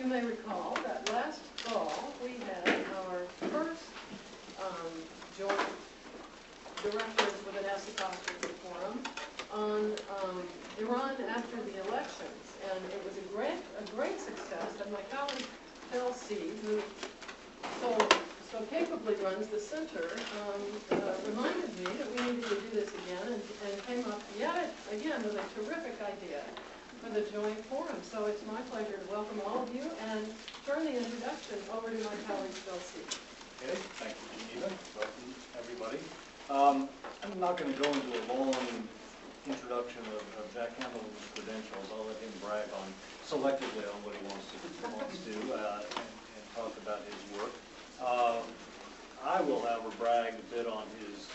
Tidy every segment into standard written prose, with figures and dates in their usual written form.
you may recall that last fall we had our first joint directors for the NASA Conference Forum on Iran after the elections, and it was a great success. And my colleague Seib, who so capably runs the center, reminded me that we needed to do this again, and came up yet again with a terrific idea for the joint forum. So it's my pleasure to welcome all of you and turn the introduction over to my colleague Seib. Okay, thank you, Geneva. Welcome, everybody. I'm not going to go into a long introduction of Jack Hamilton's credentials. I'll let him brag on selectively on what he wants to do and talk about his work. I will, however, brag a bit on his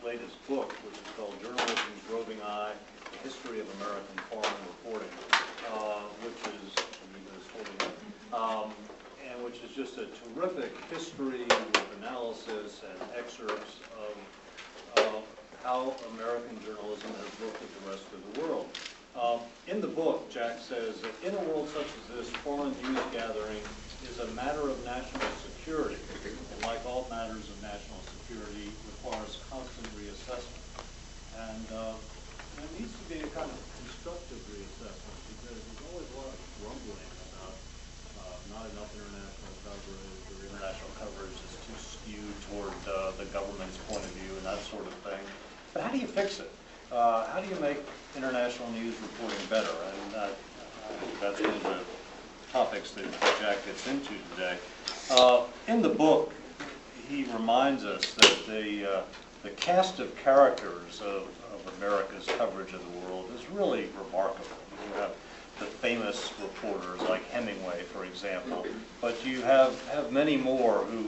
latest book, which is called Journalism's Roving Eye, The History of American Foreign Reporting, which is, Geneva's holding up, and which is just a terrific history with analysis and excerpts of how American journalism has looked at the rest of the world. In the book, Jack says that in a world such as this, foreign news gathering is a matter of national security, and like all matters of national security, requires constant reassessment. And it needs to be a kind of constructive reassessment, because there's always a lot of grumbling about not enough international coverage, or international coverage is too skewed toward the government's point of view and that sort of thing. But how do you fix it? How do you make international news reporting better? And I think that's one of the topics that Jack gets into today. In the book, he reminds us that the cast of characters of America's coverage of the world is really remarkable. You have the famous reporters like Hemingway, for example, but you have many more who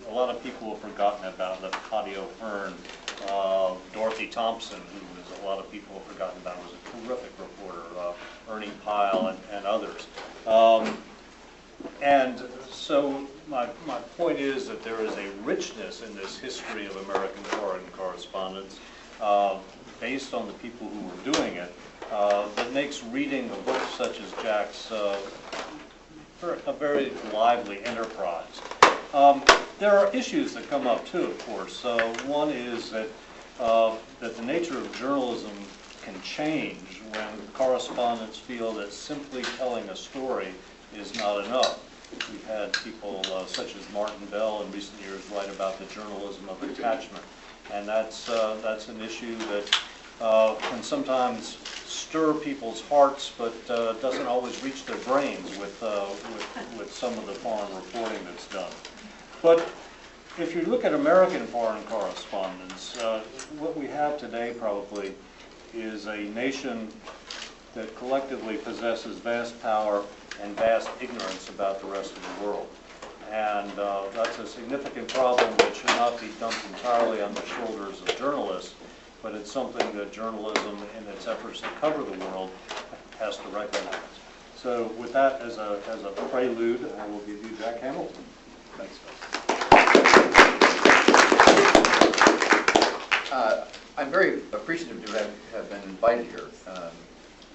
a lot of people have forgotten about, like Hattie O'Hearn, Dorothy Thompson, who a lot of people have forgotten about, was a terrific reporter, Ernie Pyle and others. And so my point is that there is a richness in this history of American foreign correspondence based on the people who were doing it that makes reading a book such as Jack's a very lively enterprise. There are issues that come up too, of course. One is that the nature of journalism can change when correspondents feel that simply telling a story is not enough. We've had people such as Martin Bell in recent years write about the journalism of attachment, and that's an issue that can sometimes stir people's hearts, but doesn't always reach their brains with some of the foreign reporting that's done. But if you look at American foreign correspondence, what we have today probably is a nation that collectively possesses vast power and vast ignorance about the rest of the world. And that's a significant problem that should not be dumped entirely on the shoulders of journalists, but it's something that journalism, in its efforts to cover the world, has to recognize. So with that as a prelude, I will give you Jack Hamilton. Thanks, guys. I'm very appreciative to have been invited here.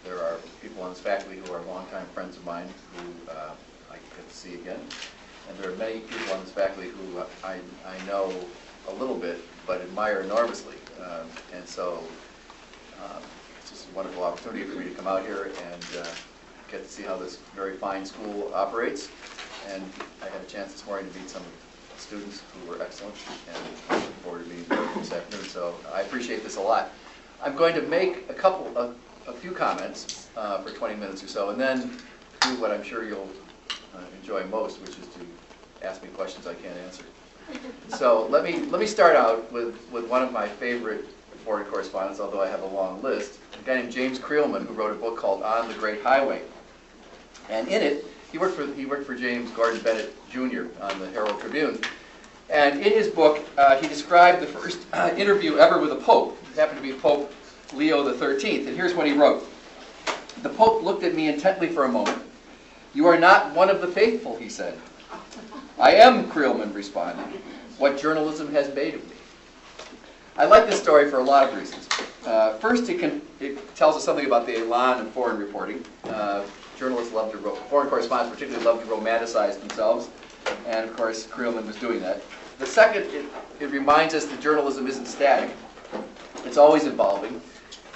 There are people on this faculty who are longtime friends of mine who I get to see again. And there are many people on this faculty who I know a little bit, but admire enormously. And so it's just a wonderful opportunity for me to come out here and get to see how this very fine school operates. And I had a chance this morning to meet some students who were excellent, and I look forward to meeting them this afternoon. So I appreciate this a lot. I'm going to make a few comments for 20 minutes or so, and then do what I'm sure you'll enjoy most, which is to ask me questions I can't answer. So let me start out with one of my favorite foreign correspondents, although I have a long list, a guy named James Creelman, who wrote a book called On the Great Highway. And in it, he worked for James Gordon Bennett Jr. on the Herald Tribune. And in his book, he described the first interview ever with a pope. It happened to be Pope Leo XIII. And here's what he wrote. The Pope looked at me intently for a moment. "You are not one of the faithful," he said. "I am," Creelman responded. "What journalism has made of me." I like this story for a lot of reasons. First, it tells us something about the elan of foreign reporting. journalists love to, foreign correspondents particularly love to romanticize themselves, and of course Creelman was doing that. The second, it reminds us that journalism isn't static. It's always evolving.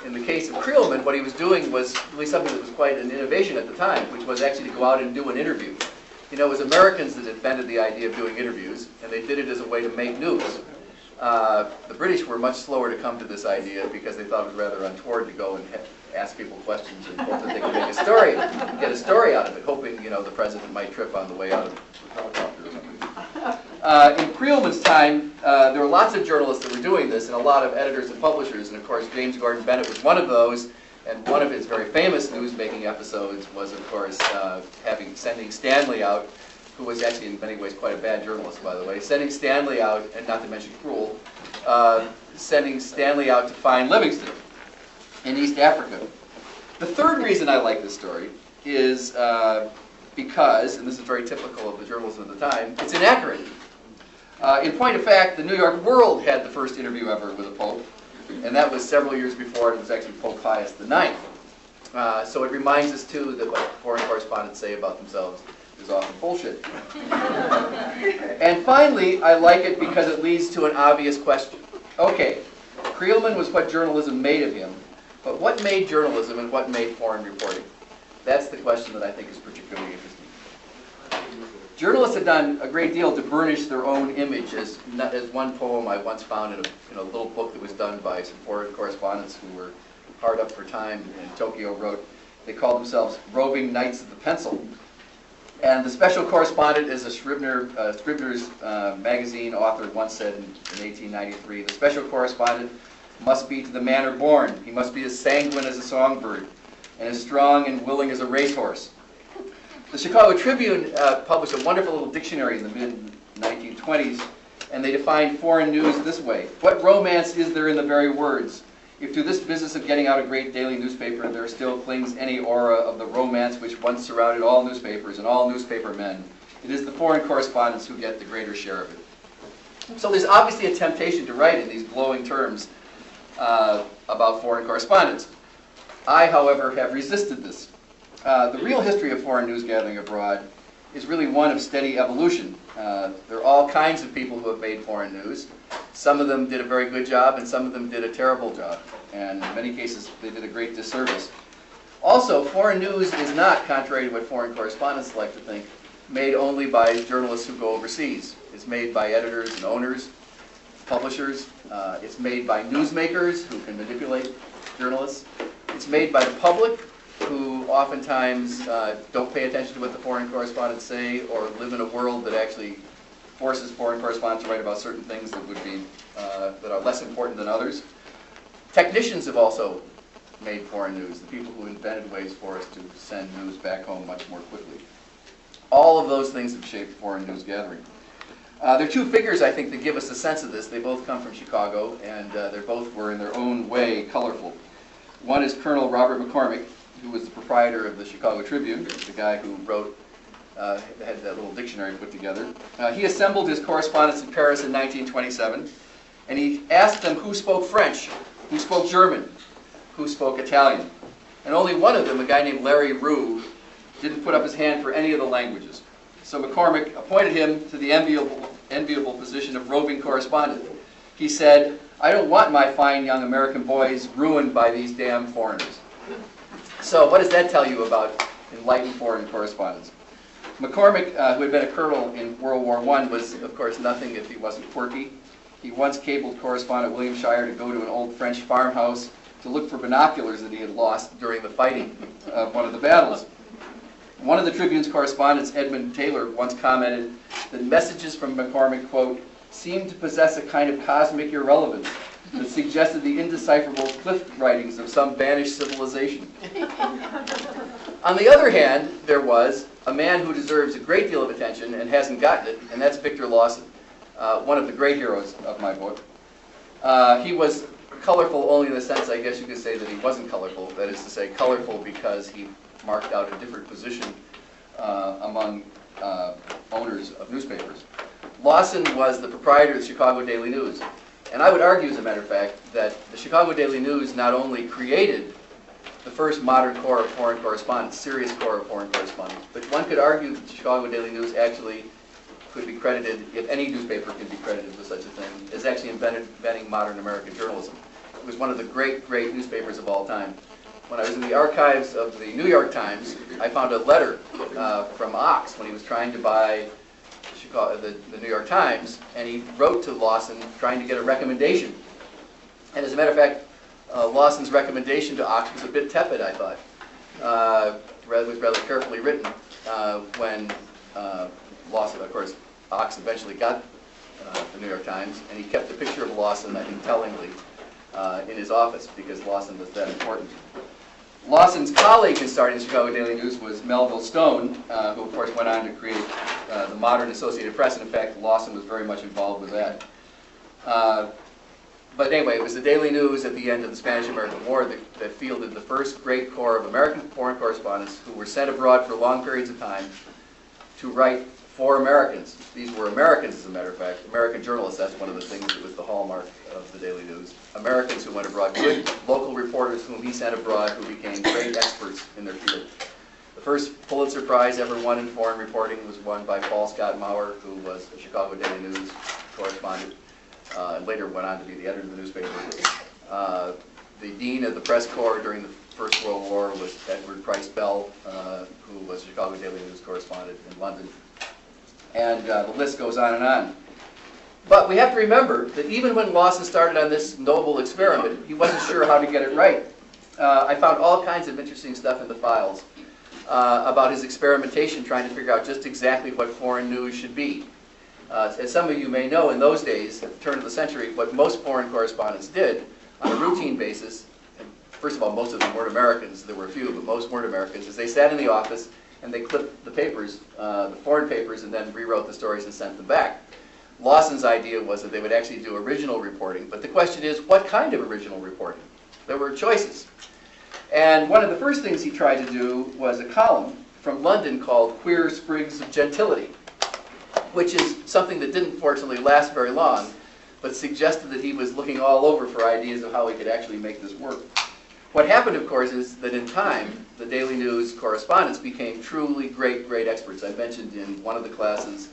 In the case of Creelman, what he was doing was really something that was quite an innovation at the time, which was actually to go out and do an interview. You know, it was Americans that invented the idea of doing interviews, and they did it as a way to make news. The British were much slower to come to this idea because they thought it was rather untoward to go and ask people questions and hope that they could make a story, get a story out of it, hoping, you know, the president might trip on the way out of the helicopter or something. In Creelman's time, there were lots of journalists that were doing this, and a lot of editors and publishers, and of course James Gordon Bennett was one of those, and one of his very famous news-making episodes was, of course, sending Stanley out, who was actually in many ways quite a bad journalist, by the way, sending Stanley out, and not to mention cruel, sending Stanley out to find Livingston in East Africa. The third reason I like this story is because, and this is very typical of the journalism of the time, it's inaccurate. In point of fact, the New York World had the first interview ever with a pope, and that was several years before it was actually Pope Pius IX. So it reminds us, too, that what foreign correspondents say about themselves is often bullshit. And finally, I like it because it leads to an obvious question. Okay, Creelman was what journalism made of him, but what made journalism and what made foreign reporting? That's the question that I think is particularly interesting. Journalists have done a great deal to burnish their own image, as one poem I once found in a little book that was done by some foreign correspondents who were hard up for time in Tokyo wrote. They called themselves Roving Knights of the Pencil. And the special correspondent, as a Scribner's magazine author once said in 1893, the special correspondent must be to the manner born. He must be as sanguine as a songbird and as strong and willing as a racehorse. The Chicago Tribune published a wonderful little dictionary in the mid-1920s, and they defined foreign news this way. What romance is there in the very words? If to this business of getting out a great daily newspaper there still clings any aura of the romance which once surrounded all newspapers and all newspaper men, it is the foreign correspondents who get the greater share of it. So there's obviously a temptation to write in these glowing terms about foreign correspondence. I, however, have resisted this. The real history of foreign news gathering abroad is really one of steady evolution. There are all kinds of people who have made foreign news. Some of them did a very good job, and some of them did a terrible job. And in many cases, they did a great disservice. Also, foreign news is not, contrary to what foreign correspondents like to think, made only by journalists who go overseas. It's made by editors and owners, publishers. It's made by newsmakers who can manipulate journalists. It's made by the public, who oftentimes don't pay attention to what the foreign correspondents say, or live in a world that actually forces foreign correspondents to write about certain things that would be that are less important than others. Technicians have also made foreign news, the people who invented ways for us to send news back home much more quickly. All of those things have shaped foreign news gathering. There are two figures, I think, that give us a sense of this. They both come from Chicago, and they both were in their own way colorful. One is Colonel Robert McCormick, who was the proprietor of the Chicago Tribune, the guy who wrote, had that little dictionary put together. He assembled his correspondents in Paris in 1927, and he asked them who spoke French, who spoke German, who spoke Italian. And only one of them, a guy named Larry Roux, didn't put up his hand for any of the languages. So McCormick appointed him to the enviable position of roving correspondent. He said, "I don't want my fine young American boys ruined by these damn foreigners." So what does that tell you about enlightened foreign correspondence? McCormick, who had been a colonel in World War I, was, of course, nothing if he wasn't quirky. He once cabled correspondent William Shire to go to an old French farmhouse to look for binoculars that he had lost during the fighting of one of the battles. One of the Tribune's correspondents, Edmund Taylor, once commented that messages from McCormick, quote, seemed to possess a kind of cosmic irrelevance that suggested the indecipherable cliff writings of some vanished civilization. On the other hand, there was a man who deserves a great deal of attention and hasn't gotten it, and that's Victor Lawson, one of the great heroes of my book. He was colorful only in the sense, I guess you could say, that he wasn't colorful. That is to say, colorful because he marked out a different position among owners of newspapers. Lawson was the proprietor of the Chicago Daily News. And I would argue, as a matter of fact, that the Chicago Daily News not only created the first modern corps of foreign correspondents, serious corps of foreign correspondents. But one could argue that the Chicago Daily News actually could be credited, if any newspaper can be credited with such a thing, as actually inventing modern American journalism. It was one of the great newspapers of all time. When I was in the archives of the New York Times, I found a letter from Ox when he was trying to buy the New York Times, and he wrote to Lawson trying to get a recommendation. And as a matter of fact, Lawson's recommendation to Ox was a bit tepid, I thought. It was rather carefully written when Lawson, of course, Ox eventually got the New York Times, and he kept a picture of Lawson, I think tellingly, in his office because Lawson was that important. Lawson's colleague in starting the Chicago Daily News was Melville Stone, who of course went on to create the modern Associated Press, and in fact Lawson was very much involved with that. But anyway, it was the Daily News at the end of the Spanish-American War that fielded the first great corps of American foreign correspondents who were sent abroad for long periods of time to write for Americans. These were Americans, as a matter of fact, American journalists. That's one of the things that was the hallmark of the Daily News. Americans who went abroad, good local reporters whom he sent abroad who became great experts in their field. The first Pulitzer Prize ever won in foreign reporting was won by Paul Scott Maurer, who was a Chicago Daily News correspondent, and later went on to be the editor of the newspaper. The dean of the press corps during the First World War was Edward Price Bell, who was a Chicago Daily News correspondent in London. And the list goes on and on. But we have to remember that even when Lawson started on this noble experiment, he wasn't sure how to get it right. I found all kinds of interesting stuff in the files about his experimentation, trying to figure out just exactly what foreign news should be. As some of you may know, in those days, at the turn of the century, what most foreign correspondents did on a routine basis, and first of all, most of them weren't Americans, there were a few, but most weren't Americans, is they sat in the office and they clipped the papers, the foreign papers, and then rewrote the stories and sent them back. Lawson's idea was that they would actually do original reporting, but the question is, what kind of original reporting? There were choices. And one of the first things he tried to do was a column from London called Queer Sprigs of Gentility, which is something that didn't fortunately last very long, but suggested that he was looking all over for ideas of how he could actually make this work. What happened, of course, is that in time, the Daily News correspondents became truly great experts. I mentioned in one of the classes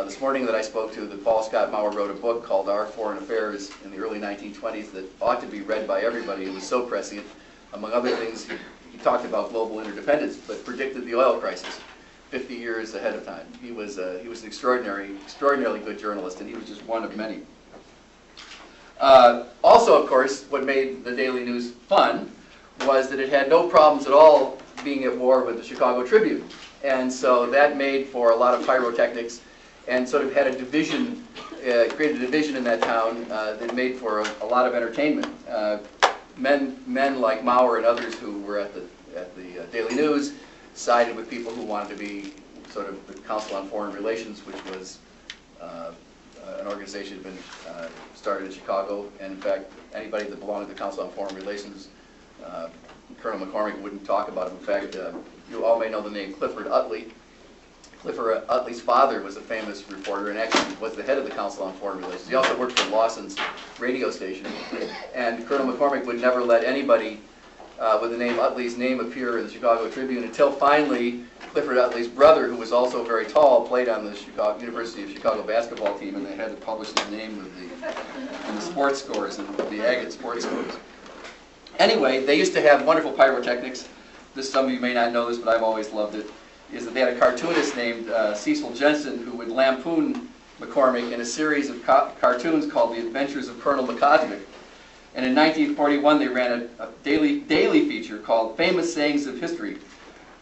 this morning that I spoke to that Paul Scott Maurer wrote a book called Our Foreign Affairs in the early 1920s that ought to be read by everybody. It was so prescient. Among other things, he talked about global interdependence, but predicted the oil crisis 50 years ahead of time. He was an extraordinarily good journalist, and he was just one of many. Also, of course, what made the Daily News fun was that it had no problems at all being at war with the Chicago Tribune. And so that made for a lot of pyrotechnics and sort of had a division, created a division in that town that made for a lot of entertainment. Men like Maurer and others who were at the Daily News sided with people who wanted to be sort of the Council on Foreign Relations, which was an organization that had been started in Chicago. And in fact, anybody that belonged to the Council on Foreign Relations, Colonel McCormick wouldn't talk about it. In fact, you all may know the name Clifford Utley. Clifford Utley's father was a famous reporter and actually was the head of the Council on Foreign Relations. He also worked for Lawson's radio station. And Colonel McCormick would never let anybody with the name Utley's name appear in the Chicago Tribune until finally Clifford Utley's brother, who was also very tall, played on the University of Chicago basketball team, and they had to publish his name in the sports scores and the Agate sports scores. Anyway, they used to have wonderful pyrotechnics. Some of you may not know this, but I've always loved it. Is that they had a cartoonist named Cecil Jensen who would lampoon McCormick in a series of cartoons called The Adventures of Colonel McCosmic. And in 1941, they ran a daily feature called Famous Sayings of History,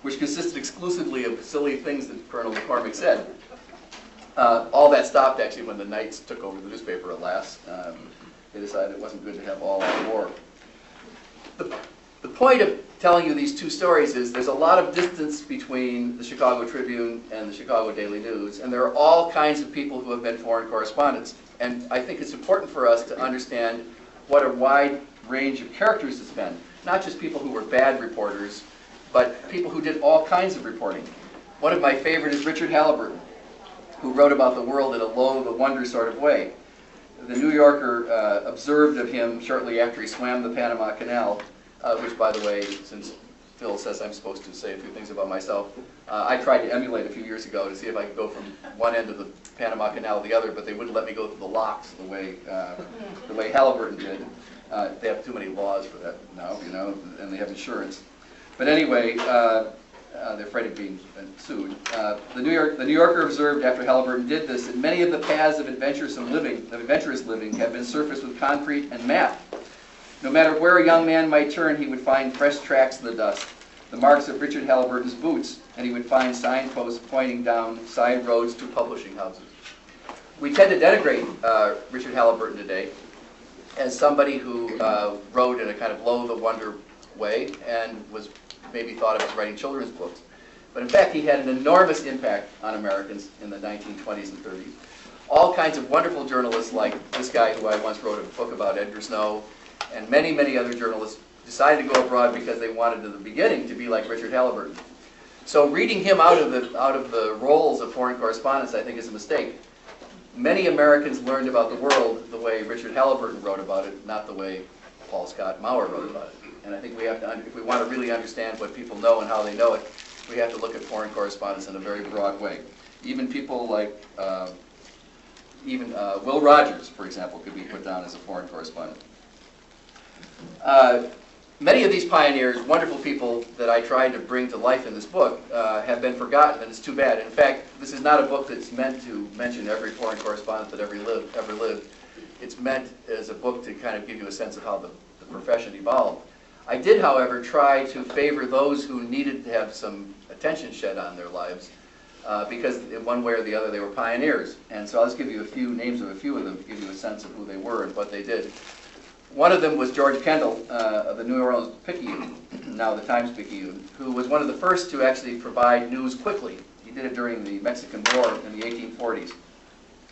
which consisted exclusively of silly things that Colonel McCormick said. All that stopped, actually, when the Knights took over the newspaper, alas. They decided it wasn't good to have all out war. The point of telling you these two stories is there's a lot of distance between the Chicago Tribune and the Chicago Daily News, and there are all kinds of people who have been foreign correspondents. And I think it's important for us to understand what a wide range of characters it's been. Not just people who were bad reporters, but people who did all kinds of reporting. One of my favorite is Richard Halliburton, who wrote about the world in a low-the-wonder sort of way. The New Yorker observed of him shortly after he swam the Panama Canal which, by the way, since Phil says I'm supposed to say a few things about myself, I tried to emulate a few years ago to see if I could go from one end of the Panama Canal to the other, but they wouldn't let me go through the locks the way Halliburton did. They have too many laws for that now, you know, and they have insurance. But anyway, they're afraid of being sued. The New Yorker observed after Halliburton did this that many of the paths of adventurous living have been surfaced with concrete and map. No matter where a young man might turn, he would find fresh tracks in the dust, the marks of Richard Halliburton's boots, and he would find signposts pointing down side roads to publishing houses. We tend to denigrate Richard Halliburton today as somebody who wrote in a kind of blow-the-wonder way and was maybe thought of as writing children's books. But in fact, he had an enormous impact on Americans in the 1920s and 30s. All kinds of wonderful journalists like this guy who I once wrote a book about, Edgar Snow, and many, many other journalists decided to go abroad because they wanted to the beginning to be like Richard Halliburton. So reading him out of the roles of foreign correspondents, I think, is a mistake. Many Americans learned about the world the way Richard Halliburton wrote about it, not the way Paul Scott Maurer wrote about it. And I think we have to, if we want to really understand what people know and how they know it, we have to look at foreign correspondence in a very broad way. Even people like, Will Rogers, for example, could be put down as a foreign correspondent. Many of these pioneers, wonderful people that I tried to bring to life in this book, have been forgotten, and it's too bad. In fact, this is not a book that's meant to mention every foreign correspondent that ever lived. It's meant as a book to kind of give you a sense of how the profession evolved. I did, however, try to favor those who needed to have some attention shed on their lives, because in one way or the other they were pioneers. And so I'll just give you a few names of a few of them to give you a sense of who they were and what they did. One of them was George Kendall of the New Orleans Picayune, now the Times-Picayune, who was one of the first to actually provide news quickly. He did it during the Mexican War in the 1840s.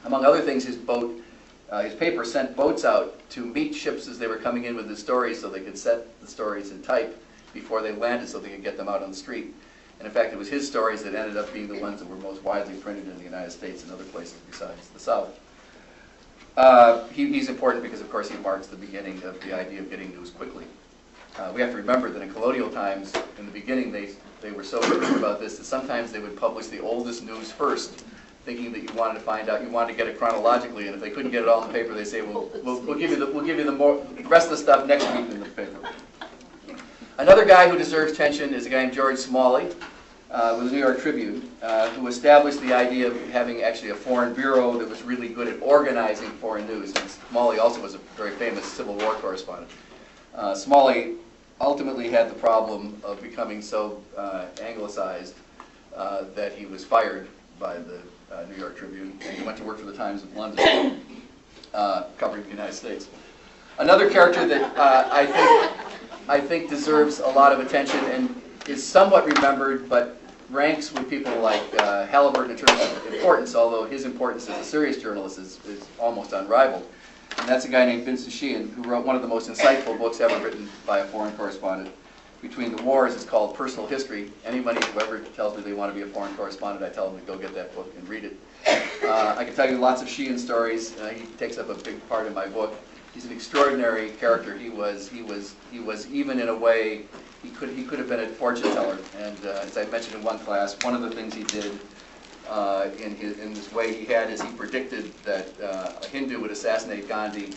Among other things, his paper sent boats out to meet ships as they were coming in with the stories so they could set the stories in type before they landed so they could get them out on the street. And in fact, it was his stories that ended up being the ones that were most widely printed in the United States and other places besides the South. He's important because, of course, he marks the beginning of the idea of getting news quickly. We have to remember that in colonial times, in the beginning, they were so concerned about this that sometimes they would publish the oldest news first, thinking that you wanted to find out, you wanted to get it chronologically, and if they couldn't get it all in the paper, they say, well, we'll give you the rest of the stuff next week in the paper. Another guy who deserves mention is a guy named George Smalley, with the New York Tribune, who established the idea of having actually a foreign bureau that was really good at organizing foreign news. And Smalley also was a very famous Civil War correspondent. Smalley ultimately had the problem of becoming so anglicized that he was fired by the New York Tribune, and he went to work for the Times of London, covering the United States. Another character that I think deserves a lot of attention and is somewhat remembered, but ranks with people like Halliburton in terms of importance, although his importance as a serious journalist is almost unrivaled. And that's a guy named Vincent Sheehan, who wrote one of the most insightful books ever written by a foreign correspondent. Between the wars, it's called Personal History. Anybody who ever tells me they want to be a foreign correspondent, I tell them to go get that book and read it. I can tell you lots of Sheehan stories. He takes up a big part of my book. He's an extraordinary character. He was even in a way, he could have been a fortune teller. And as I mentioned in one class, one of the things he did in this way he had is he predicted that a Hindu would assassinate Gandhi,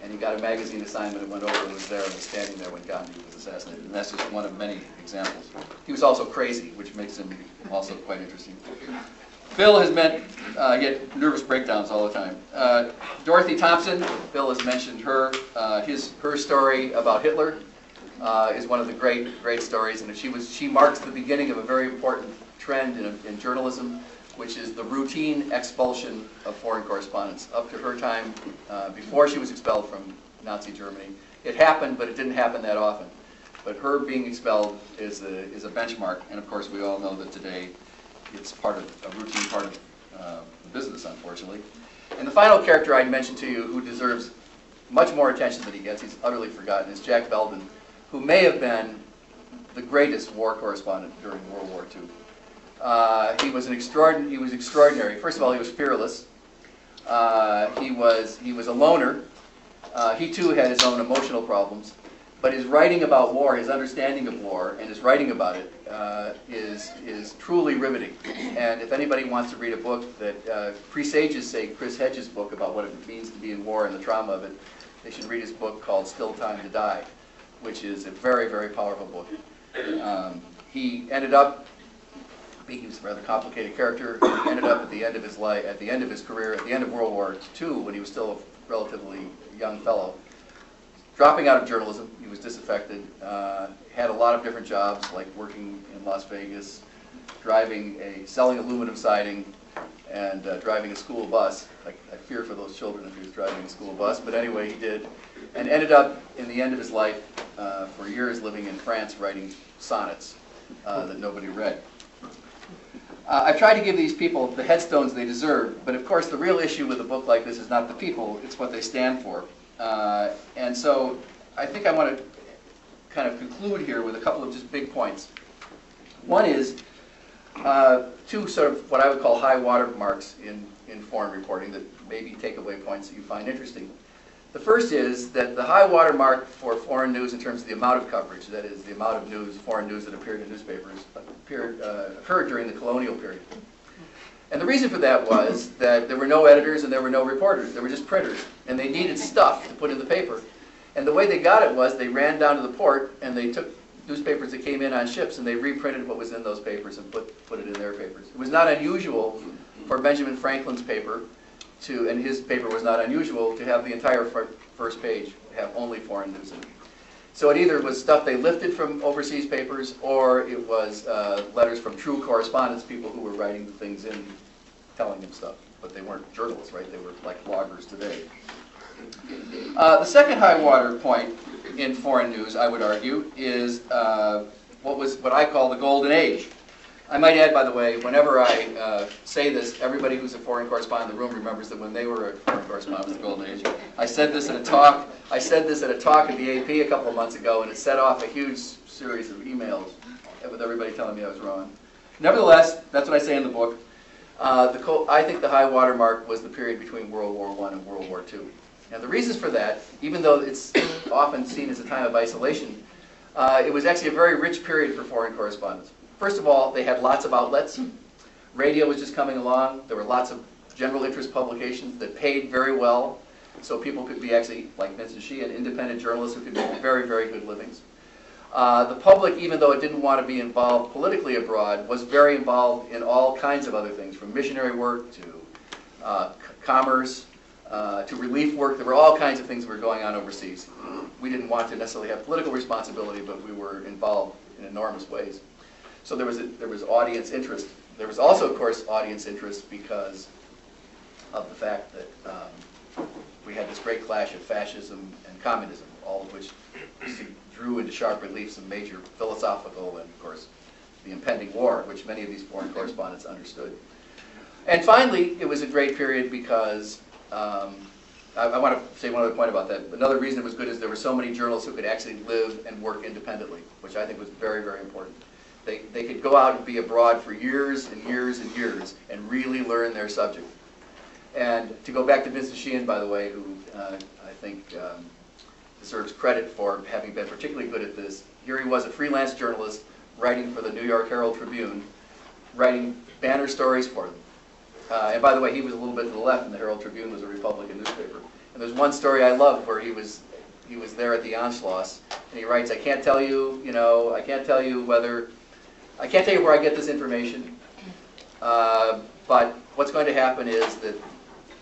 and he got a magazine assignment and went over and was there and was standing there when Gandhi was assassinated. And that's just one of many examples. He was also crazy, which makes him also quite interesting. Phil has met, he had nervous breakdowns all the time. Dorothy Thompson, Phil has mentioned her. Her story about Hitler is one of the great stories, and she marks the beginning of a very important trend in journalism, which is the routine expulsion of foreign correspondents. Up to her time, before she was expelled from Nazi Germany, it happened, but it didn't happen that often. But her being expelled is a benchmark, and of course we all know that today it's a routine part of the business, unfortunately. And the final character I'd mention to you who deserves much more attention than he gets, he's utterly forgotten, is Jack Belden, who may have been the greatest war correspondent during World War II. He was extraordinary. First of all, he was fearless. He was a loner. He too had his own emotional problems. but his writing about war, his understanding of war, and his writing about it is truly riveting. And if anybody wants to read a book that presages, say, Chris Hedges' book about what it means to be in war and the trauma of it, they should read his book called Still Time to Die, which is a very, very powerful book. He ended up, he was a rather complicated character. He ended up at the end of his life, at the end of his career, at the end of World War II, when he was still a relatively young fellow, dropping out of journalism. He was disaffected, had a lot of different jobs, like working in Las Vegas, selling aluminum siding, and driving a school bus. I fear for those children if he was driving a school bus, but anyway, he did. And ended up, in the end of his life, for years living in France, writing sonnets that nobody read. I've tried to give these people the headstones they deserve, but of course the real issue with a book like this is not the people, it's what they stand for. And so I think I want to kind of conclude here with a couple of just big points. One is two sort of what I would call high water marks in foreign reporting that maybe takeaway points that you find interesting. The first is that the high water mark for foreign news in terms of the amount of coverage, that is the amount of news, foreign news that appeared in newspapers, occurred during the colonial period. And the reason for that was that there were no editors and there were no reporters. There were just printers. And they needed stuff to put in the paper. And the way they got it was they ran down to the port and they took newspapers that came in on ships and they reprinted what was in those papers and put it in their papers. It was not unusual for Benjamin Franklin's paper and his paper was not unusual, to have the entire first page have only foreign news in it. So it either was stuff they lifted from overseas papers, or it was letters from true correspondents, people who were writing the things in, telling them stuff. But they weren't journalists, right? They were like bloggers today. The second high water point in foreign news, I would argue, is what I call the golden age. I might add, by the way, whenever I say this, everybody who's a foreign correspondent in the room remembers that when they were a foreign correspondent, it was the golden age. I said this at a talk. I said this at a talk at the AP a couple of months ago, and it set off a huge series of emails with everybody telling me I was wrong. Nevertheless, that's what I say in the book. I think the high water mark was the period between World War I and World War II. And the reasons for that, even though it's often seen as a time of isolation, it was actually a very rich period for foreign correspondents. First of all, they had lots of outlets. Radio was just coming along. There were lots of general interest publications that paid very well, so people could be actually, like Vincent Sheehan, independent journalists who could make very, very good livings. The public, even though it didn't want to be involved politically abroad, was very involved in all kinds of other things, from missionary work to commerce to relief work. There were all kinds of things that were going on overseas. We didn't want to necessarily have political responsibility, but we were involved in enormous ways. So there was audience interest. There was also, of course, audience interest because of the fact that we had this great clash of fascism and communism, all of which drew into sharp relief some major philosophical and, of course, the impending war, which many of these foreign correspondents understood. And finally, it was a great period because, I want to say one other point about that. Another reason it was good is there were so many journalists who could actually live and work independently, which I think was very, very important. They could go out and be abroad for years and years and years and really learn their subject. And to go back to Vincent Sheehan, by the way, who I think deserves credit for having been particularly good at this. Here he was, a freelance journalist, writing for the New York Herald Tribune, writing banner stories for them. And by the way, he was a little bit to the left, and the Herald Tribune was a Republican newspaper. And there's one story I love where he was there at the Anschluss, and he writes, I can't tell you where I get this information, but what's going to happen is that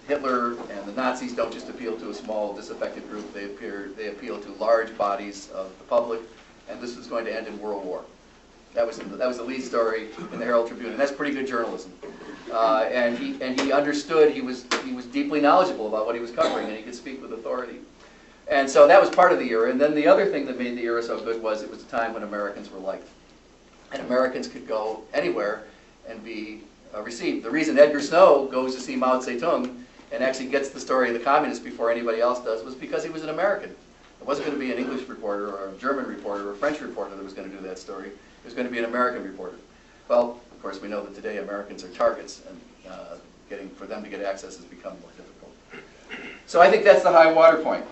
Hitler and the Nazis don't just appeal to a small disaffected group, they appeal to large bodies of the public, and this is going to end in World War. That was the lead story in the Herald Tribune, and that's pretty good journalism. And he understood, he was deeply knowledgeable about what he was covering, and he could speak with authority. And so that was part of the era. And then the other thing that made the era so good was it was a time when Americans were liked. And Americans could go anywhere and be received. The reason Edgar Snow goes to see Mao Zedong and actually gets the story of the communists before anybody else does was because he was an American. It wasn't going to be an English reporter or a German reporter or a French reporter that was going to do that story. It was going to be an American reporter. Well, of course, we know that today Americans are targets, and for them to get access has become more difficult. So I think that's the high water point.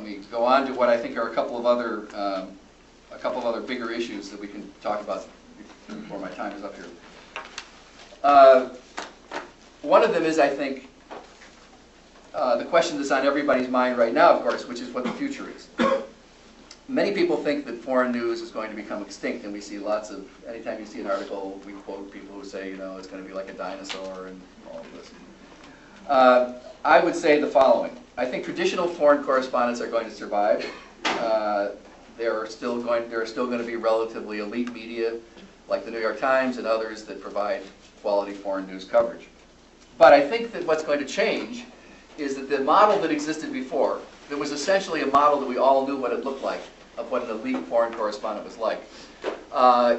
let me go on to what I think are a couple of other bigger issues that we can talk about before my time is up here. One of them is, I think, the question that's on everybody's mind right now, of course, which is what the future is. Many people think that foreign news is going to become extinct, and we see lots of, anytime you see an article, we quote people who say, you know, it's going to be like a dinosaur and all of this. I would say the following. I think traditional foreign correspondents are going to survive. There are still going to be relatively elite media, like the New York Times and others, that provide quality foreign news coverage. But I think that what's going to change is that the model that existed before, that was essentially a model that we all knew what it looked like, of what an elite foreign correspondent was like,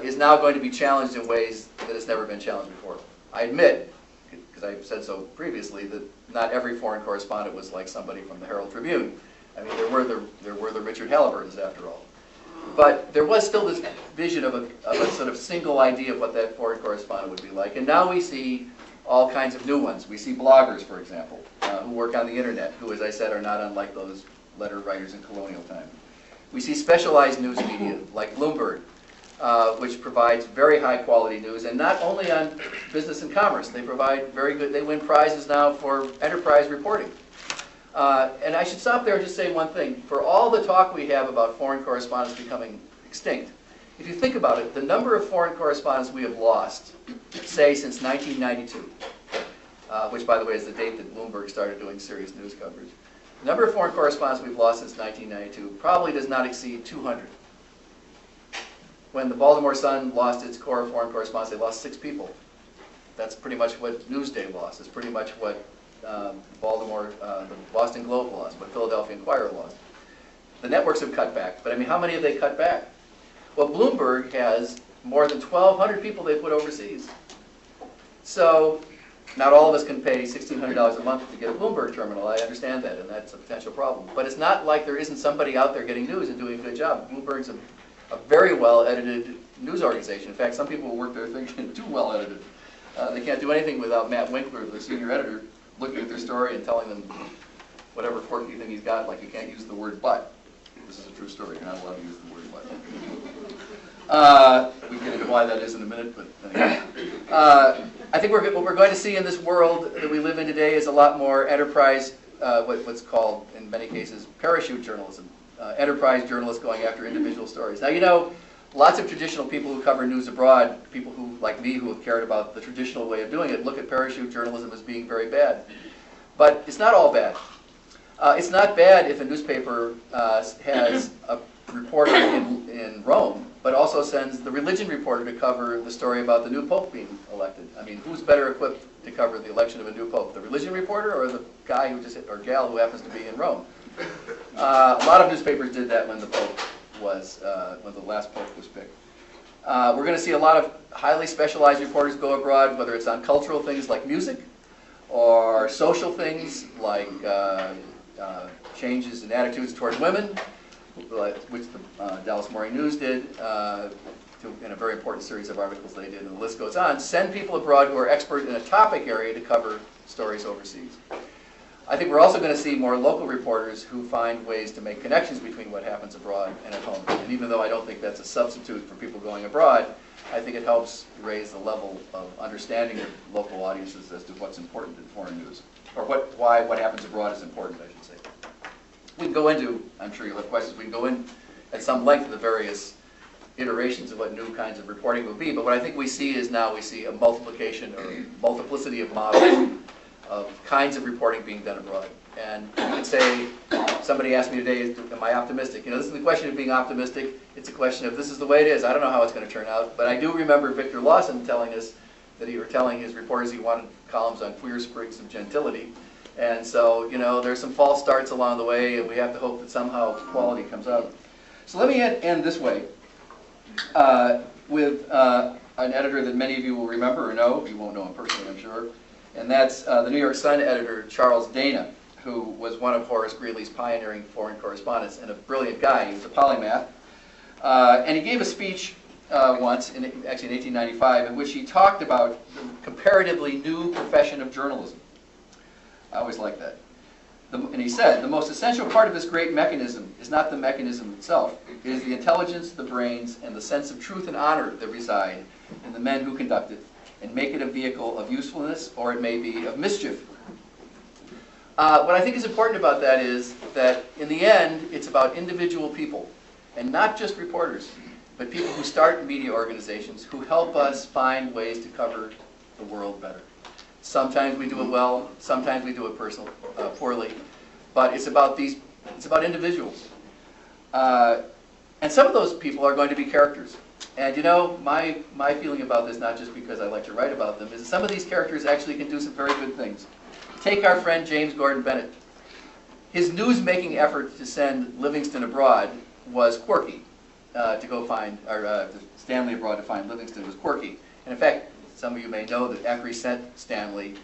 is now going to be challenged in ways that has never been challenged before. I admit, because I've said so previously, that not every foreign correspondent was like somebody from the Herald Tribune. I mean, there were the Richard Halliburtons, after all. But there was still this vision of a sort of single idea of what that foreign correspondent would be like. And now we see all kinds of new ones. We see bloggers, for example, who work on the internet, who, as I said, are not unlike those letter writers in colonial time. We see specialized news media, like Bloomberg, which provides very high quality news, and not only on business and commerce. They provide very good, they win prizes now for enterprise reporting. And I should stop there and just say one thing. For all the talk we have about foreign correspondents becoming extinct, if you think about it, the number of foreign correspondents we have lost, say since 1992, which by the way is the date that Bloomberg started doing serious news coverage, the number of foreign correspondents we've lost since 1992 probably does not exceed 200. When the Baltimore Sun lost its core of foreign correspondents, they lost 6 people. That's pretty much what Newsday lost. It's pretty much what the Boston Globe lost, what Philadelphia Inquirer lost. The networks have cut back, but I mean, how many have they cut back? Well, Bloomberg has more than 1,200 people they put overseas. So, not all of us can pay $1,600 a month to get a Bloomberg terminal. I understand that, and that's a potential problem. But it's not like there isn't somebody out there getting news and doing a good job. Bloomberg's a very well-edited news organization. In fact, some people who work there think it's too well-edited. They can't do anything without Matt Winkler, the senior editor, looking at their story and telling them whatever quirky thing he's got, like you can't use the word but. This is a true story. You're not allowed to use the word but. We can get into why that is in a minute, but anyway. I think what we're going to see in this world that we live in today is a lot more enterprise, what's called, in many cases, parachute journalism. Enterprise journalists going after individual stories. Now, you know, lots of traditional people who cover news abroad, people who, like me, who have cared about the traditional way of doing it, look at parachute journalism as being very bad. But it's not all bad. It's not bad if a newspaper has a reporter in Rome, but also sends the religion reporter to cover the story about the new pope being elected. I mean, who's better equipped to cover the election of a new pope, the religion reporter or the guy who or gal who happens to be in Rome? A lot of newspapers did that when the pope was, when the last pope was picked. We're going to see a lot of highly specialized reporters go abroad, whether it's on cultural things like music, or social things like changes in attitudes toward women, which the Dallas Morning News did, in a very important series of articles they did, and the list goes on. Send people abroad who are expert in a topic area to cover stories overseas. I think we're also going to see more local reporters who find ways to make connections between what happens abroad and at home. And even though I don't think that's a substitute for people going abroad, I think it helps raise the level of understanding of local audiences as to what's important in foreign news, or why what happens abroad is important, I should say. We can go into, I'm sure you'll have questions, we can go in at some length of the various iterations of what new kinds of reporting will be, but what I think we see is now we see a multiplication or multiplicity of models of kinds of reporting being done abroad. And you could say, somebody asked me today, am I optimistic? You know, this isn't a question of being optimistic, it's a question of this is the way it is. I don't know how it's going to turn out, but I do remember Victor Lawson telling us that he were telling his reporters he wanted columns on queer sprigs of gentility. And so, you know, there's some false starts along the way, and we have to hope that somehow quality comes out. So let me end this way with an editor that many of you will remember or know. You won't know him personally, I'm sure. And that's the New York Sun editor, Charles Dana, who was one of Horace Greeley's pioneering foreign correspondents and a brilliant guy. He was a polymath. And he gave a speech once, actually in 1895, in which he talked about the comparatively new profession of journalism. I always like that. And he said, the most essential part of this great mechanism is not the mechanism itself. It is the intelligence, the brains, and the sense of truth and honor that reside in the men who conduct it, and make it a vehicle of usefulness, or it may be of mischief. What I think is important about that is that in the end, it's about individual people, and not just reporters, but people who start media organizations who help us find ways to cover the world better. Sometimes we do it well, sometimes we do it poorly, but it's about individuals. And some of those people are going to be characters. And you know, my feeling about this, not just because I like to write about them, is that some of these characters actually can do some very good things. Take our friend James Gordon Bennett. His news-making effort to send Livingston abroad was quirky. To go find, or Stanley abroad to find Livingston was quirky. And in fact, some of you may know that after he sent Stanley,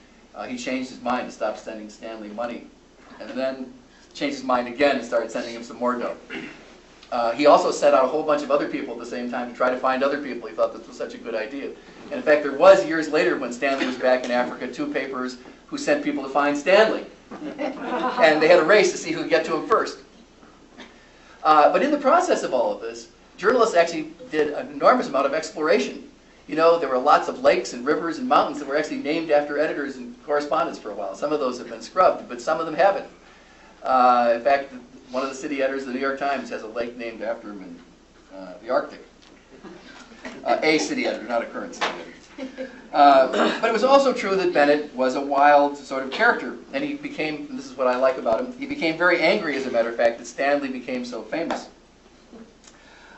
he changed his mind to stop sending Stanley money. And then changed his mind again and started sending him some more dough. He also sent out a whole bunch of other people at the same time to try to find other people. He thought this was such a good idea. And in fact, there was years later when Stanley was back in Africa, 2 papers who sent people to find Stanley. And they had a race to see who could get to him first. But in the process of all of this, journalists actually did an enormous amount of exploration. You know, there were lots of lakes and rivers and mountains that were actually named after editors and correspondents for a while. Some of those have been scrubbed, but some of them haven't. In fact, one of the city editors of the New York Times has a lake named after him in the Arctic. A city editor, not a current city editor. But it was also true that Bennett was a wild sort of character. And he became, and this is what I like about him, he became very angry, as a matter of fact, that Stanley became so famous.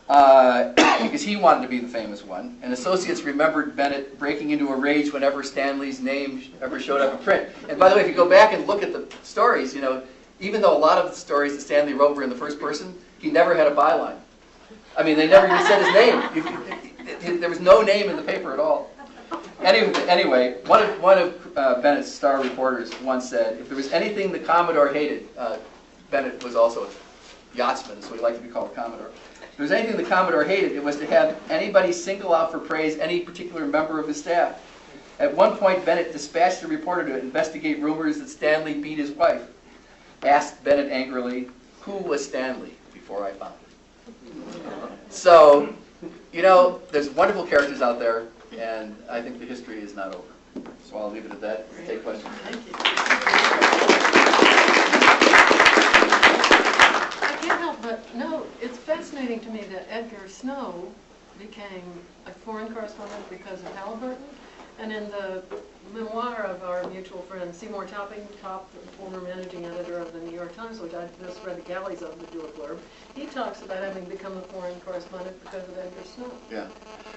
Because he wanted to be the famous one. And associates remembered Bennett breaking into a rage whenever Stanley's name ever showed up in print. And by the way, if you go back and look at the stories, you know, even though a lot of the stories that Stanley wrote were in the first person, he never had a byline. I mean, they never even said his name. There was no name in the paper at all. Anyway, one of Bennett's star reporters once said, if there was anything the Commodore hated, Bennett was also a yachtsman, so he liked to be called Commodore. If there was anything the Commodore hated, it was to have anybody single out for praise any particular member of his staff. At one point, Bennett dispatched a reporter to investigate rumors that Stanley beat his wife. Asked Bennett angrily, who was Stanley before I found him? So, you know, there's wonderful characters out there, and I think the history is not over. So I'll leave it at that. Take questions. Thank you. I can't help but no, it's fascinating to me that Edgar Snow became a foreign correspondent because of Halliburton. And in the memoir of our mutual friend Seymour Topping, the former managing editor of the New York Times, which I just read the galleys of to do a blurb, he talks about having become a foreign correspondent because of Edgar Snow. Yeah.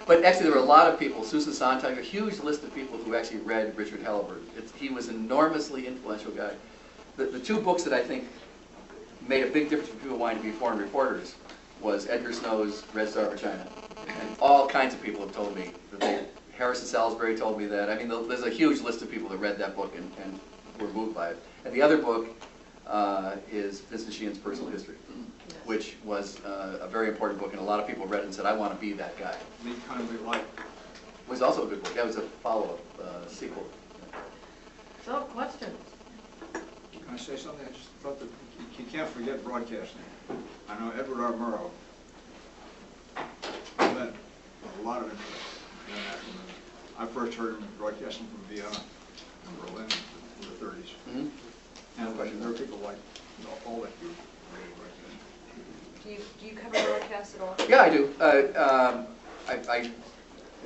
But actually there were a lot of people, Susan Sontag, a huge list of people who actually read Richard Halliburton. He was an enormously influential guy. The 2 books that I think made a big difference for people wanting to be foreign reporters was Edgar Snow's Red Star over China. And all kinds of people have told me that Harrison Salisbury told me that. I mean, there's a huge list of people that read that book and were moved by it. And the other book is Vincent Sheehan's Personal History, which was a very important book, and a lot of people read it and said, I want to be that guy. Lead Kindly Light. It was also a good book. That was a follow-up sequel. So, questions? Can I say something? I just thought that you can't forget broadcasting. I know Edward R. Murrow led a lot of interest in international news. I first heard him broadcasting from Vienna and Berlin in the 30s. Mm-hmm. And there are people like all that do radio broadcasting. Do you cover broadcasts at all? Yeah, I do. I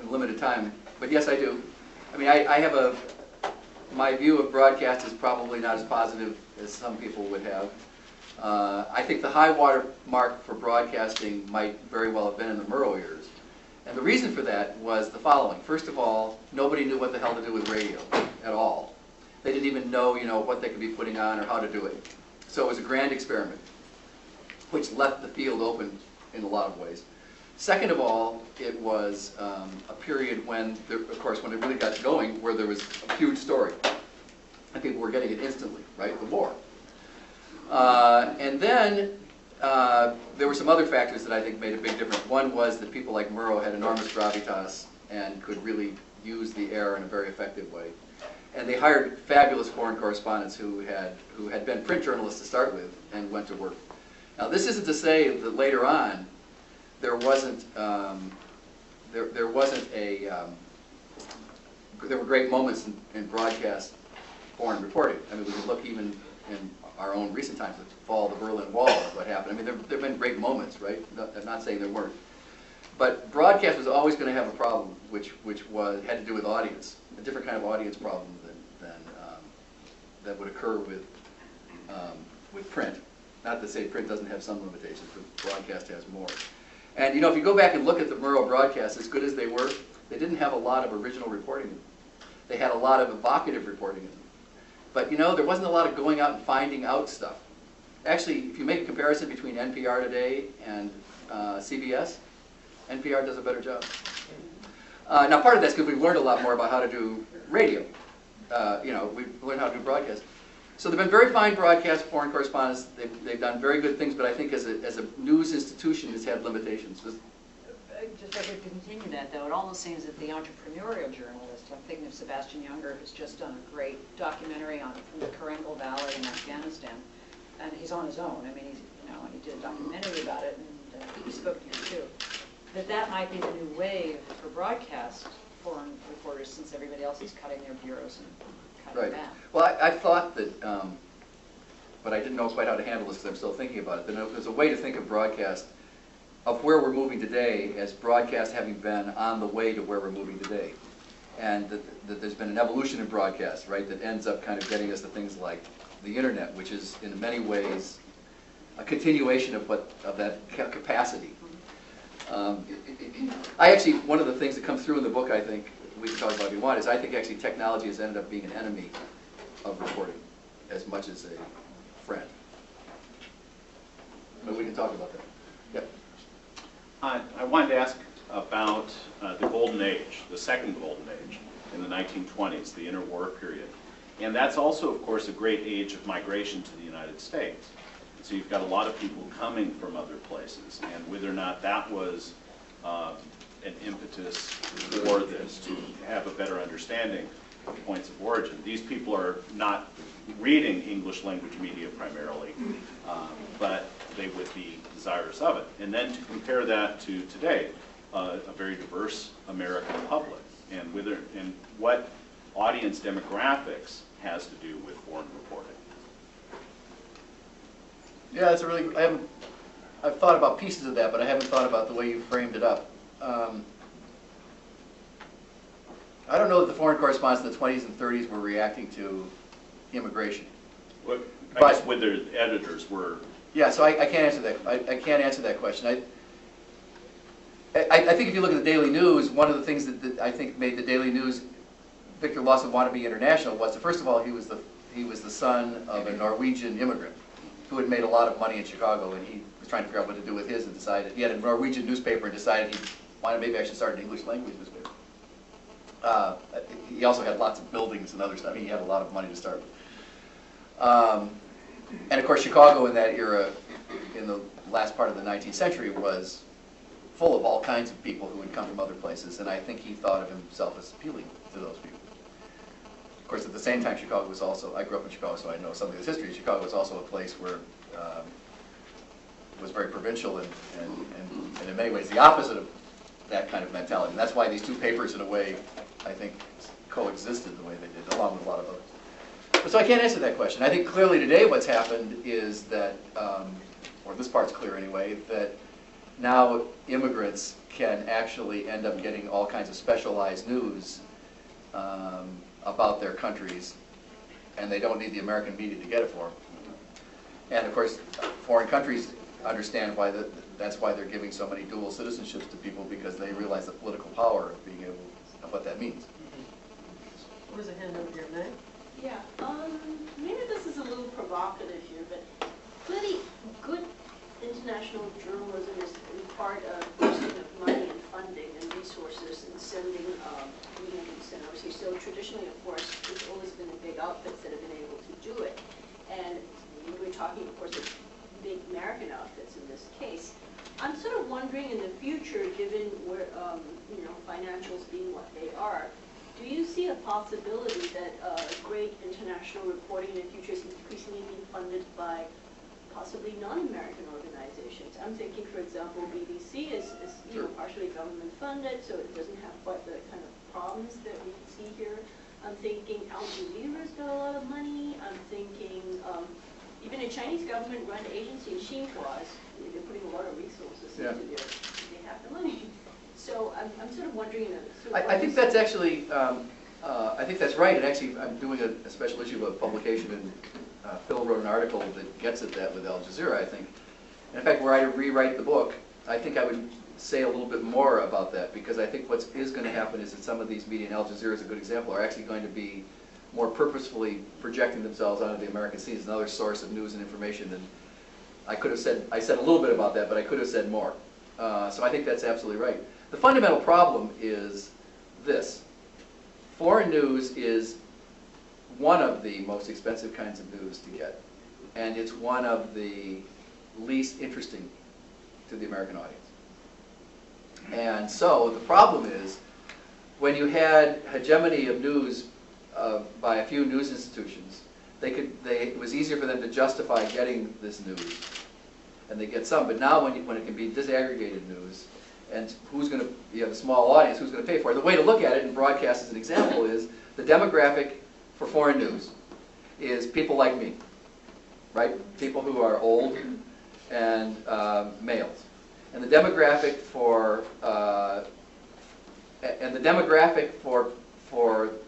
in limited time, but yes, I do. I mean, I have my view of broadcast is probably not as positive as some people would have. I think the high water mark for broadcasting might very well have been in the Murrow years. And the reason for that was the following. First of all, nobody knew what the hell to do with radio at all. They didn't even know, what they could be putting on or how to do it. So it was a grand experiment, which left the field open in a lot of ways. Second of all, it was a period when, of course, when it really got going, where there was a huge story. And people were getting it instantly, right? The war. And then there were some other factors that I think made a big difference. One was that people like Murrow had enormous gravitas and could really use the air in a very effective way. And they hired fabulous foreign correspondents who had been print journalists to start with and went to work. Now, this isn't to say that later on there wasn't there were great moments in broadcast foreign reporting. I mean, we could look even in our own recent times, the fall of the Berlin Wall, what happened. I mean, there have been great moments, right? I'm not saying there weren't. But broadcast was always going to have a problem, which had to do with audience, a different kind of audience problem that would occur with print. Not to say print doesn't have some limitations, but broadcast has more. And you know, if you go back and look at the Murrow broadcasts, as good as they were, they didn't have a lot of original reporting in them. They had a lot of evocative reporting in them. But you know, there wasn't a lot of going out and finding out stuff. Actually, if you make a comparison between NPR today and CBS, NPR does a better job. Now, part of that's because we've learned a lot more about how to do radio. You know, we've learned how to do broadcast. So there have been very fine broadcast foreign correspondents. They've done very good things, but I think as a news institution, it's had limitations. Just if we continue that, though, it almost seems that the entrepreneurial journalist, I'm thinking of Sebastian Younger, who's just done a great documentary on from the Karengal Valley in Afghanistan, and he's on his own. I mean, he's, you know, and he did a documentary about it, and he spoke to you too. That might be the new wave for broadcast foreign reporters, since everybody else is cutting their bureaus and cutting back. Well, I thought that, but I didn't know quite how to handle this because I'm still thinking about it. There's a way to think of broadcast, of where we're moving today, as broadcast having been on the way to where we're moving today. And that there's been an evolution in broadcast, right, that ends up kind of getting us to things like the internet, which is in many ways a continuation of that capacity. I actually, one of the things that comes through in the book, I think, we can talk about if you want, is I think actually technology has ended up being an enemy of reporting as much as a friend. But we can talk about that. Yep. I wanted to ask about the golden age, the second golden age in the 1920s, the interwar period. And that's also, of course, a great age of migration to the United States. So you've got a lot of people coming from other places, and whether or not that was an impetus for this, to have a better understanding of points of origin. These people are not reading English language media primarily, but they would be desirous of it. And then to compare that to today, a very diverse American public, and what audience demographics has to do with foreign reporting. Yeah, that's a really, I've thought about pieces of that, but I haven't thought about the way you framed it up. I don't know that the foreign correspondents in the 20s and 30s were reacting to immigration. I guess whether editors were. Yeah, so I can't answer that. I can't answer that question. I think if you look at the Daily News, one of the things that I think made the Daily News, Victor Lawson, want to be international was that, first of all, he was the son of a Norwegian immigrant who had made a lot of money in Chicago, and he was trying to figure out what to do with his, and decided he had a Norwegian newspaper and decided maybe I should start an English language newspaper. He also had lots of buildings and other stuff. He had a lot of money to start with. And of course, Chicago in that era, in the last part of the 19th century, was full of all kinds of people who had come from other places, and I think he thought of himself as appealing to those people. Of course, at the same time, Chicago was also, I grew up in Chicago, so I know something of this history. Chicago was also a place where was very provincial and in many ways the opposite of that kind of mentality. And that's why these two papers, in a way, I think, coexisted the way they did, along with a lot of others. But so I can't answer that question. I think clearly today what's happened is that, or this part's clear anyway, that now immigrants can actually end up getting all kinds of specialized news about their countries, and they don't need the American media to get it for them. And of course, foreign countries understand why that's why they're giving so many dual citizenships to people, because they realize the political power of being able, of what that means. Where's a hand over here, Meg? Yeah, maybe this is a little provocative here, but clearly good international journalism is in part a question of money and funding and resources and sending meetings and obviously. So traditionally, of course, it's always been the big outfits that have been able to do it. And we're talking, of course, of big American outfits in this case. I'm sort of wondering in the future, given where, financials being what they are, do you see a possibility that great international reporting in the future is increasingly being funded by possibly non-American organizations? I'm thinking, for example, BBC is you know, partially government funded, so it doesn't have quite the kind of problems that we see here. I'm thinking Al Jazeera's got a lot of money. I'm thinking even a Chinese government-run agency, Xinhua, they're putting a lot of resources into their, they have the money. So I'm sort of wondering, I think that's actually, I think that's right. And actually, I'm doing a special issue of a publication, and Phil wrote an article that gets at that with Al Jazeera, I think. And in fact, were I to rewrite the book, I think I would say a little bit more about that, because I think what is going to happen is that some of these media, and Al Jazeera is a good example, are actually going to be more purposefully projecting themselves onto the American scene as another source of news and information. And I said a little bit about that, but I could have said more. So I think that's absolutely right. The fundamental problem is this. Foreign news is one of the most expensive kinds of news to get, and it's one of the least interesting to the American audience. And so the problem is, when you had hegemony of news by a few news institutions, it was easier for them to justify getting this news, and they get some. But now when it can be disaggregated news, and who's going to, you have a small audience, who's going to pay for it? The way to look at it, and broadcast as an example, is the demographic for foreign news is people like me, right? People who are old and males. And the demographic for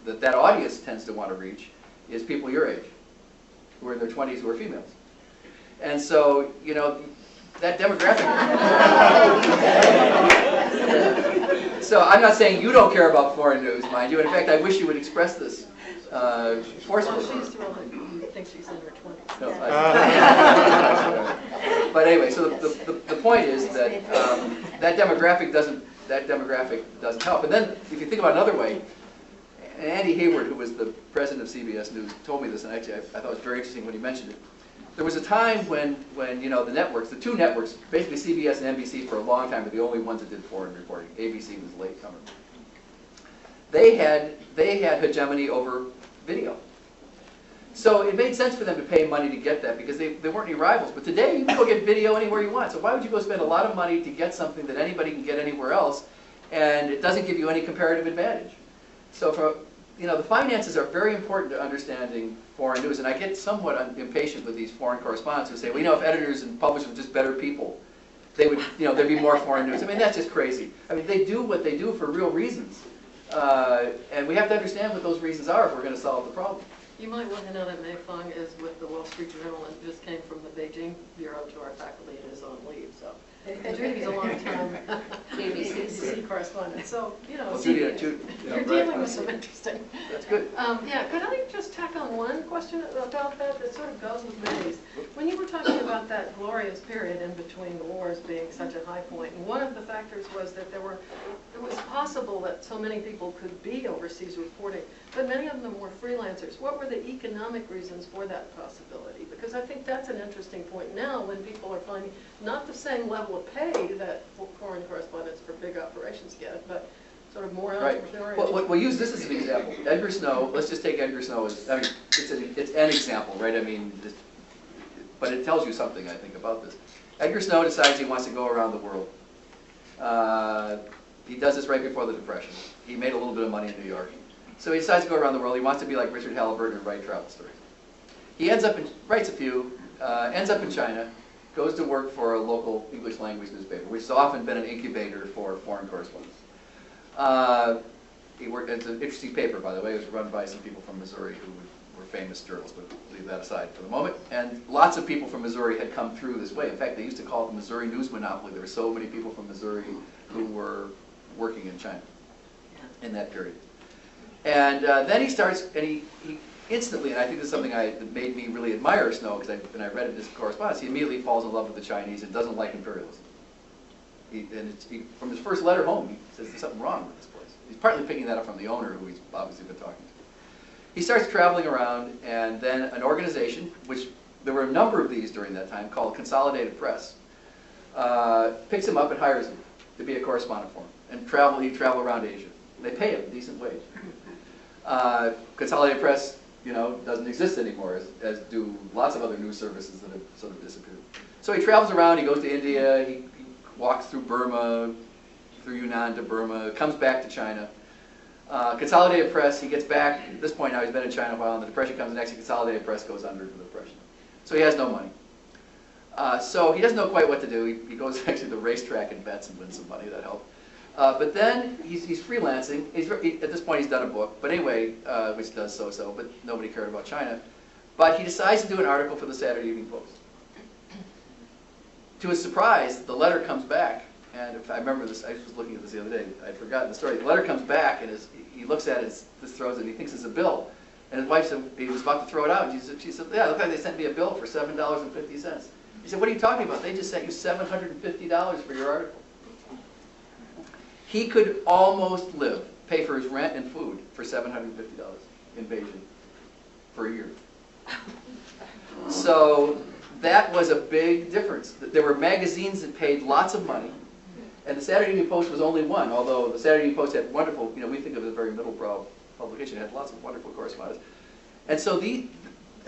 that audience tends to want to reach is people your age, who are in their 20s, who are females. And so, you know, that demographic. So I'm not saying you don't care about foreign news, mind you. In fact, I wish you would express this forcefully. Well, she's thrilled that you think she's in her 20s. No, but anyway, so the point is that that demographic doesn't help. And then, if you think about it another way, Andy Hayward, who was the president of CBS News, told me this, and actually I thought it was very interesting when he mentioned it. There was a time when you know, the networks, the two networks, basically CBS and NBC for a long time were the only ones that did foreign reporting. ABC was a latecomer. They had hegemony over video. So it made sense for them to pay money to get that, because there weren't any rivals. But today, you can go get video anywhere you want. So why would you go spend a lot of money to get something that anybody can get anywhere else, and it doesn't give you any comparative advantage? So you know, the finances are very important to understanding foreign news. And I get somewhat impatient with these foreign correspondents who say, well, you know, if editors and publishers were just better people, they would, you know, there'd be more foreign news. I mean, that's just crazy. I mean, they do what they do for real reasons. And we have to understand what those reasons are if we're going to solve the problem. You might want to know that Mei Feng is with the Wall Street Journal and just came from the Beijing bureau to our faculty and is on leave. So, and Judy's a long-time ABC correspondent. So, you know, Well, Judy, you're dealing with some interesting. That's good. Yeah, could I just tack on one question about that sort of goes with May's? When you were talking about that glorious period in between the wars being such a high point, and one of the factors was that it was possible that so many people could be overseas reporting, but many of them were freelancers. What were the economic reasons for that possibility? Because I think that's an interesting point now, when people are finding not the same level of pay that foreign correspondents for big operations get, but sort of more entrepreneurial. Right. We'll use this as an example. Edgar Snow, let's just take Edgar Snow as, I mean, it's an example, right? I mean, but it tells you something, I think, about this. Edgar Snow decides he wants to go around the world. He does this right before the Depression. He made a little bit of money in New York. So he decides to go around the world. He wants to be like Richard Halliburton and write travel stories. He writes a few, ends up in China, goes to work for a local English language newspaper, which has often been an incubator for foreign correspondents. It's an interesting paper, by the way. It was run by some people from Missouri who were famous journalists, but leave that aside for the moment. And lots of people from Missouri had come through this way. In fact, they used to call it the Missouri news monopoly. There were so many people from Missouri who were working in China in that period. And then he starts, and he instantly, and I think this is something that made me really admire Snow, because when I read it in his correspondence, he immediately falls in love with the Chinese and doesn't like imperialism. From his first letter home, he says there's something wrong with this place. He's partly picking that up from the owner, who he's obviously been talking to. He starts traveling around, and then an organization, which there were a number of these during that time, called Consolidated Press, picks him up and hires him to be a correspondent for him. And he'd travel around Asia. They pay him a decent wage. Consolidated Press, doesn't exist anymore, as do lots of other news services that have sort of disappeared. So he travels around, he goes to India, he walks through Burma, through Yunnan to Burma, comes back to China. Consolidated Press, he gets back, at this point now he's been in China a while, and the Depression comes next, and Consolidated Press goes under the Depression. So he has no money. So he doesn't know quite what to do. He goes actually to the racetrack and bets and wins some money, that helped. But then he's freelancing. At this point he's done a book, but anyway, which does so-so, but nobody cared about China. But he decides to do an article for the Saturday Evening Post. To his surprise, the letter comes back, and if I remember this, I was looking at this the other day, I'd forgotten the story. The letter comes back, and he looks at it, this throws it, and he thinks it's a bill. And his wife said, he was about to throw it out, and she said, yeah, look like they sent me a bill for $7.50. He said, what are you talking about? They just sent you $750 for your article. He could almost pay for his rent and food for $750 in Beijing for a year. So that was a big difference. There were magazines that paid lots of money, and the Saturday Evening Post was only one, although the Saturday Evening Post had wonderful, we think of it as a very middle-brow publication. It had lots of wonderful correspondence. And so and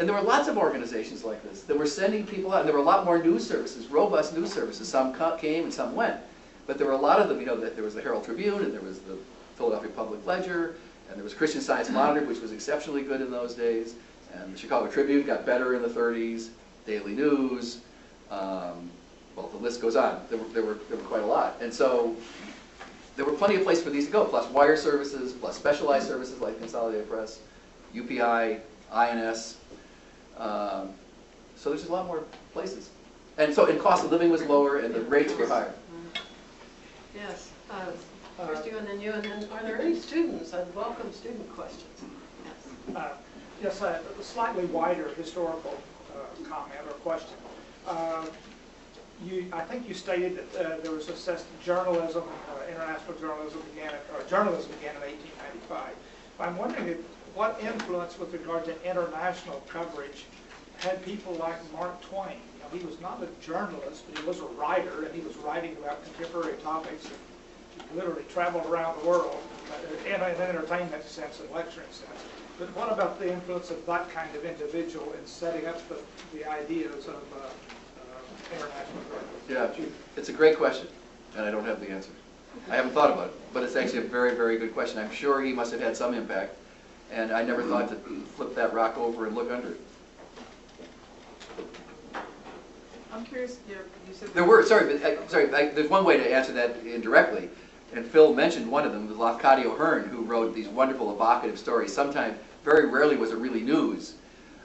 there were lots of organizations like this that were sending people out, and there were a lot more news services, robust news services. Some came and some went. But there were a lot of them, there was the Herald Tribune, and there was the Philadelphia Public Ledger, and there was Christian Science Monitor, which was exceptionally good in those days, and the Chicago Tribune got better in the 30s, Daily News, well, the list goes on. There were quite a lot. And so there were plenty of places for these to go, plus wire services, plus specialized services like Consolidated Press, UPI, INS. So there's just a lot more places. And cost of living was lower, and the rates were higher. Yes. First you, and then are there any students? I'd welcome student questions. Yes. Yes, a slightly wider historical comment or question. I think you stated that there was journalism, international journalism began in 1895. I'm wondering what influence with regard to international coverage had people like Mark Twain. He was not a journalist, but he was a writer, and he was writing about contemporary topics. He literally traveled around the world in an entertainment sense and lecturing sense. But what about the influence of that kind of individual in setting up the ideas of international journalism? Yeah, it's a great question, and I don't have the answer. I haven't thought about it, but it's actually a very, very good question. I'm sure he must have had some impact, and I never thought to flip that rock over and look under it. I'm curious, you said... There's one way to answer that indirectly, and Phil mentioned one of them, was Lafcadio Hearn, who wrote these wonderful evocative stories. Sometimes, very rarely was it really news.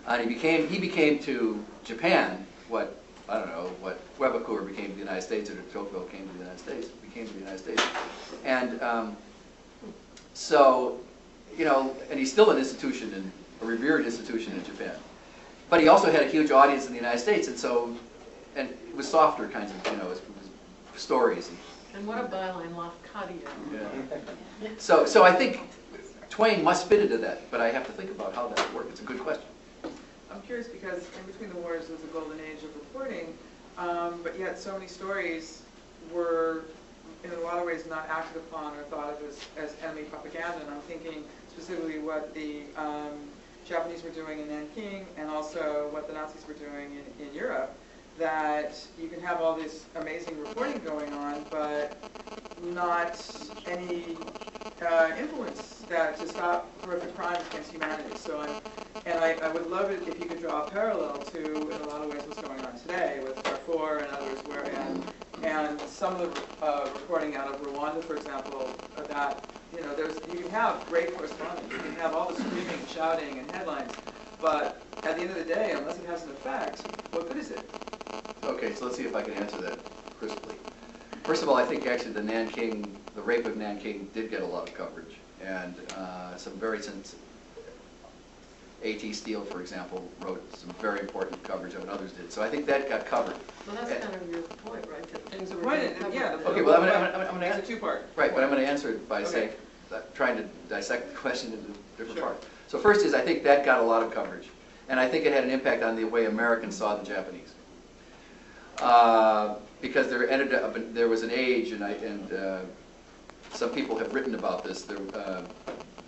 And he became to Japan what Quebecor became to the United States, or Tocqueville came to the United States, became to the United States. And and he's still an institution, a revered institution in Japan. But he also had a huge audience in the United States, and it was softer kinds of, it was stories. And what a byline, Lafcadio. Yeah. So I think Twain must fit into that, but I have to think about how that would work. It's a good question. I'm curious because in between the wars was a golden age of reporting, but yet so many stories were in a lot of ways not acted upon or thought of as enemy propaganda. And I'm thinking specifically what the Japanese were doing in Nanking, and also what the Nazis were doing in Europe, that you can have all this amazing reporting going on, but not any influence to stop horrific crimes against humanity. So I would love it if you could draw a parallel to, in a lot of ways, what's going on today with Darfur and others, and some of the reporting out of Rwanda, for example, that you can have great correspondence, you can have all the screaming, and shouting, and headlines, but at the end of the day, unless it has an effect, what good is it? Okay, so let's see if I can answer that crisply. First of all, I think actually the rape of Nanking did get a lot of coverage, and some very sensitive. A.T. Steele, for example, wrote some very important coverage of it, others did. So I think that got covered. Well, that's kind of your point, right? That things were Okay, well, I'm going to It's a two-part. Right, but I'm going to answer it by saying, trying to dissect the question into different parts. So first is, I think that got a lot of coverage, and I think it had an impact on the way Americans saw the Japanese. Because there was an age, and some people have written about this.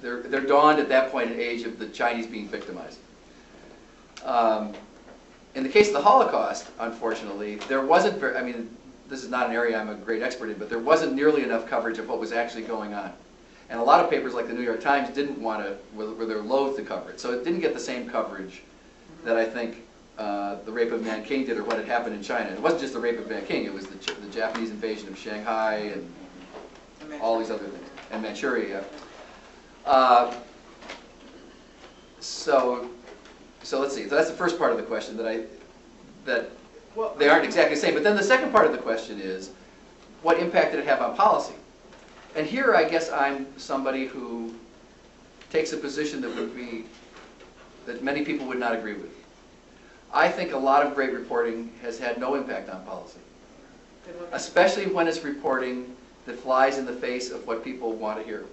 there dawned at that point an age of the Chinese being victimized. In the case of the Holocaust, unfortunately, there wasn't very, I mean, this is not an area I'm a great expert in, but there wasn't nearly enough coverage of what was actually going on. And a lot of papers like the New York Times didn't want to, were they're loath to cover it. So it didn't get the same coverage that I think the rape of Nanking did, or what had happened in China. It wasn't just the rape of Nanking, it was the Japanese invasion of Shanghai and all these other things, and Manchuria. So let's see. So that's the first part of the question, that they aren't exactly the same. But then the second part of the question is, what impact did it have on policy? And here, I guess I'm somebody who takes a position that many people would not agree with. I think a lot of great reporting has had no impact on policy, especially when it's reporting that flies in the face of what people want to hear.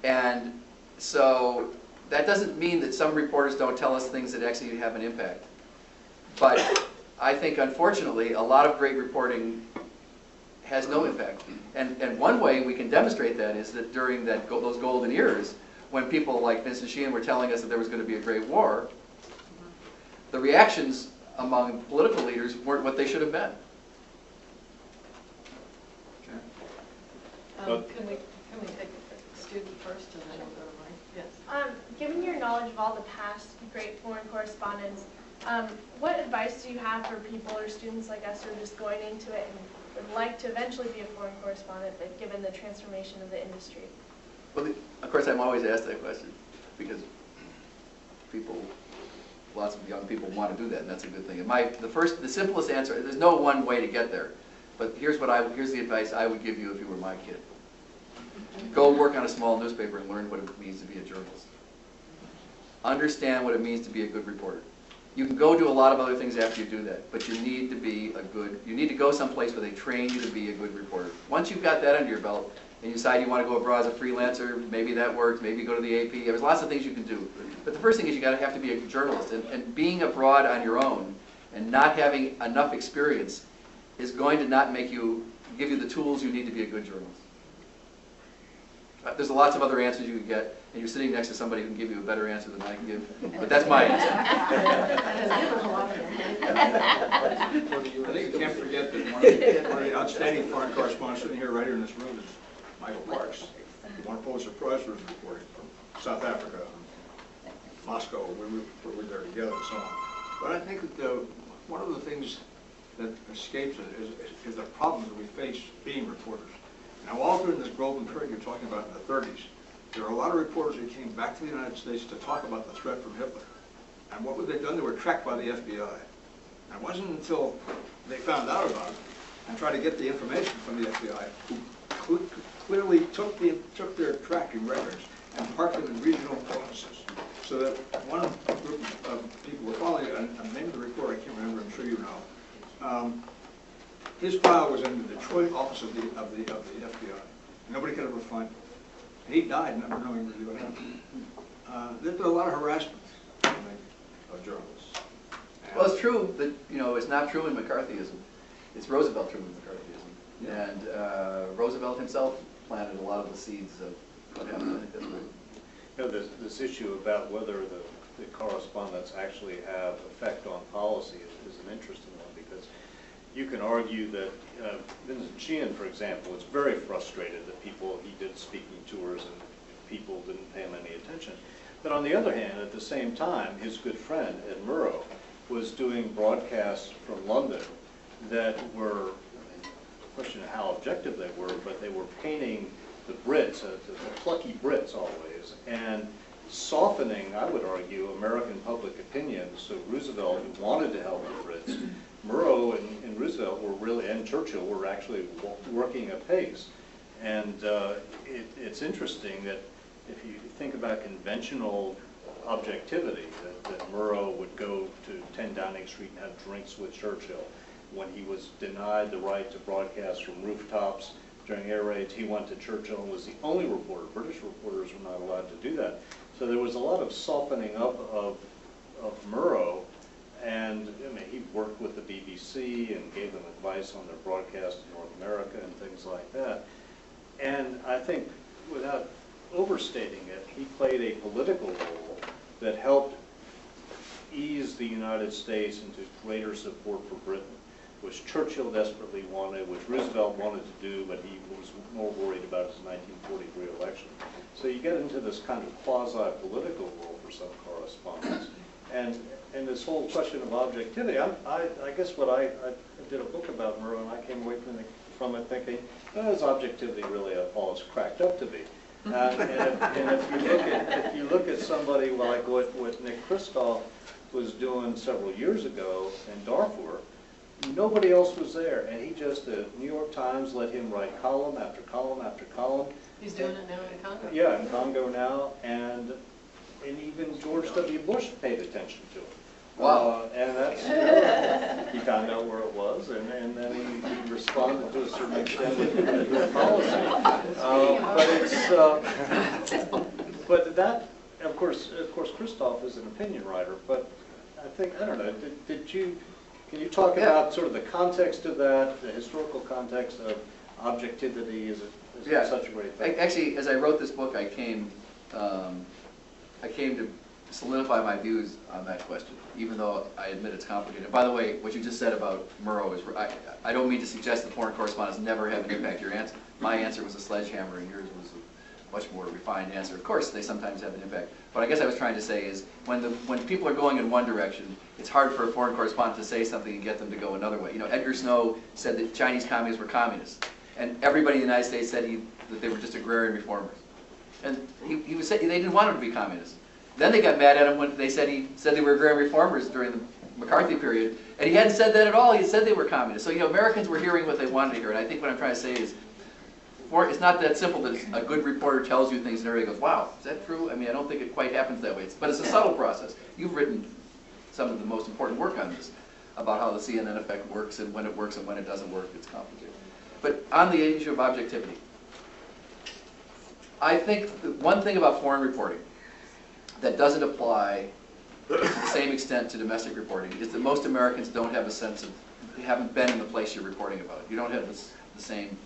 And so that doesn't mean that some reporters don't tell us things that actually have an impact. But I think, unfortunately, a lot of great reporting has no impact. And one way we can demonstrate that is that during those golden years, when people like Vincent Sheehan were telling us that there was going to be a great war, the reactions among political leaders weren't what they should have been. Can we take the student first and then we'll go to Mike? Yes. Given your knowledge of all the past great foreign correspondents, what advice do you have for people or students like us who are just going into it and would like to eventually be a foreign correspondent, but given the transformation of the industry? Well, of course, I'm always asked that question because lots of young people want to do that, and that's a good thing. And the simplest answer, there's no one way to get there, but here's the advice I would give you if you were my kid. Go work on a small newspaper and learn what it means to be a journalist. Understand what it means to be a good reporter. You can go do a lot of other things after you do that, but you need to go someplace where they train you to be a good reporter. Once you've got that under your belt, and you decide you want to go abroad as a freelancer, maybe that works, maybe you go to the AP, there's lots of things you can do. But the first thing is you have to be a journalist, and being abroad on your own and not having enough experience is going to not give you the tools you need to be a good journalist. There's lots of other answers you could get, and you're sitting next to somebody who can give you a better answer than I can give, but that's my answer. I think you can't forget that one of the outstanding foreign correspondents sitting here, right here in this room, is Michael Parks. He won a Pulitzer Prize for his reporting from South Africa, Moscow, where we were there together and so on. But I think that one of the things that escapes it is the problems that we face being reporters. Now, all during this golden period you're talking about in the 30s, there were a lot of reporters who came back to the United States to talk about the threat from Hitler. And what were they done? They were tracked by the FBI. And it wasn't until they found out about it and tried to get the information from the FBI, who clearly took their tracking records and parked them in regional offices. So that one group of people were following, and the name of the report I can't remember, I'm sure you know. His file was in the Detroit office of the FBI. Nobody could ever find him. And he died never knowing really what happened. There's been a lot of harassment of journalists. Well, it's true that, it's not true in McCarthyism. It's Roosevelt true in McCarthyism. Yeah. And Roosevelt himself planted a lot of the seeds of what happened. I think that's right. This issue about whether the correspondence actually have effect on policy is an interesting one, because you can argue that Vincent Sheehan, for example, was very frustrated that he did speaking tours and people didn't pay him any attention. But on the other hand, at the same time, his good friend, Ed Murrow, was doing broadcasts from London that were, a question of how objective they were, but they were painting the Brits, the plucky Brits always, and softening, I would argue, American public opinion. So Roosevelt, who wanted to help the Brits, Murrow and Roosevelt were really, and Churchill were actually working apace. And it's interesting that if you think about conventional objectivity, that Murrow would go to 10 Downing Street and have drinks with Churchill. When he was denied the right to broadcast from rooftops during air raids, he went to Churchill and was the only reporter. British reporters were not allowed to do that. So there was a lot of softening up of Murrow, and he worked with the BBC and gave them advice on their broadcast in North America and things like that. And I think, without overstating it. He played a political role that helped ease the United States into greater support for Britain, which Churchill desperately wanted, which Roosevelt wanted to do, but he was more worried about his 1943 election. So you get into this kind of quasi-political role for some correspondents. And this whole question of objectivity, I guess what I did a book about Murrow, and I came away from it thinking, oh, is objectivity really all it's cracked up to be? And if you look at somebody like what Nick Kristof was doing several years ago in Darfur, nobody else was there, and he just, the New York Times let him write column after column after column. He's doing it now in Congo? Yeah, in Congo now, and even George W. Bush paid attention to it. Wow. And that's, he found out where it was, and then he responded to a certain extent with policy. But that, of course, Kristof is an opinion writer, but I think, I don't know, can you talk about sort of the context of that, the historical context of objectivity? Is it such a great thing? Actually, as I wrote this book, I came to solidify my views on that question, even though I admit it's complicated. By the way, what you just said about Murrow is, I don't mean to suggest that foreign correspondents never have an impact. My answer was a sledgehammer, and yours was a much more refined answer. Of course, they sometimes have an impact. But I guess I was trying to say is, when people are going in one direction, it's hard for a foreign correspondent to say something and get them to go another way. You know, Edgar Snow said that Chinese communists were communists, and everybody in the United States said that they were just agrarian reformers. And he was saying they didn't want them to be communists. Then they got mad at him when he said they were agrarian reformers during the McCarthy period, and he hadn't said that at all. He said they were communists. So, you know, Americans were hearing what they wanted to hear, and I think what I'm trying to say is, it's not that simple that a good reporter tells you things and everybody goes, wow, is that true? I mean, I don't think it quite happens that way. But it's a subtle process. You've written some of the most important work on this, about how the CNN effect works and when it doesn't work. It's complicated. But on the issue of objectivity, I think the one thing about foreign reporting that doesn't apply to the same extent to domestic reporting is that most Americans don't have a sense of, they haven't been in the place you're reporting about. You don't have the same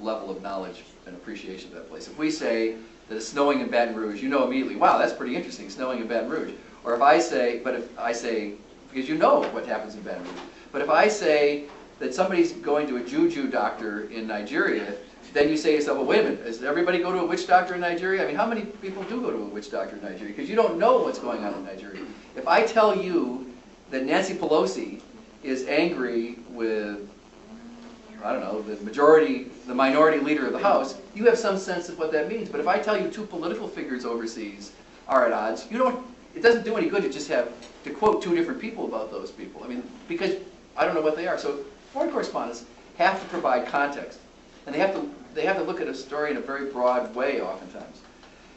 level of knowledge and appreciation of that place. If we say that it's snowing in Baton Rouge, you know immediately, wow, that's pretty interesting, snowing in Baton Rouge. Or if I say, because you know what happens in Baton Rouge, but if I say that somebody's going to a juju doctor in Nigeria, then you say to yourself, well, wait a minute, does everybody go to a witch doctor in Nigeria? I mean, how many people do go to a witch doctor in Nigeria? Because you don't know what's going on in Nigeria. If I tell you that Nancy Pelosi is angry with, I don't know, the minority leader of the House, you have some sense of what that means. But if I tell you two political figures overseas are at odds, it doesn't do any good to just have to quote two different people about those people. I mean, because I don't know what they are. So foreign correspondents have to provide context. And they have to look at a story in a very broad way oftentimes.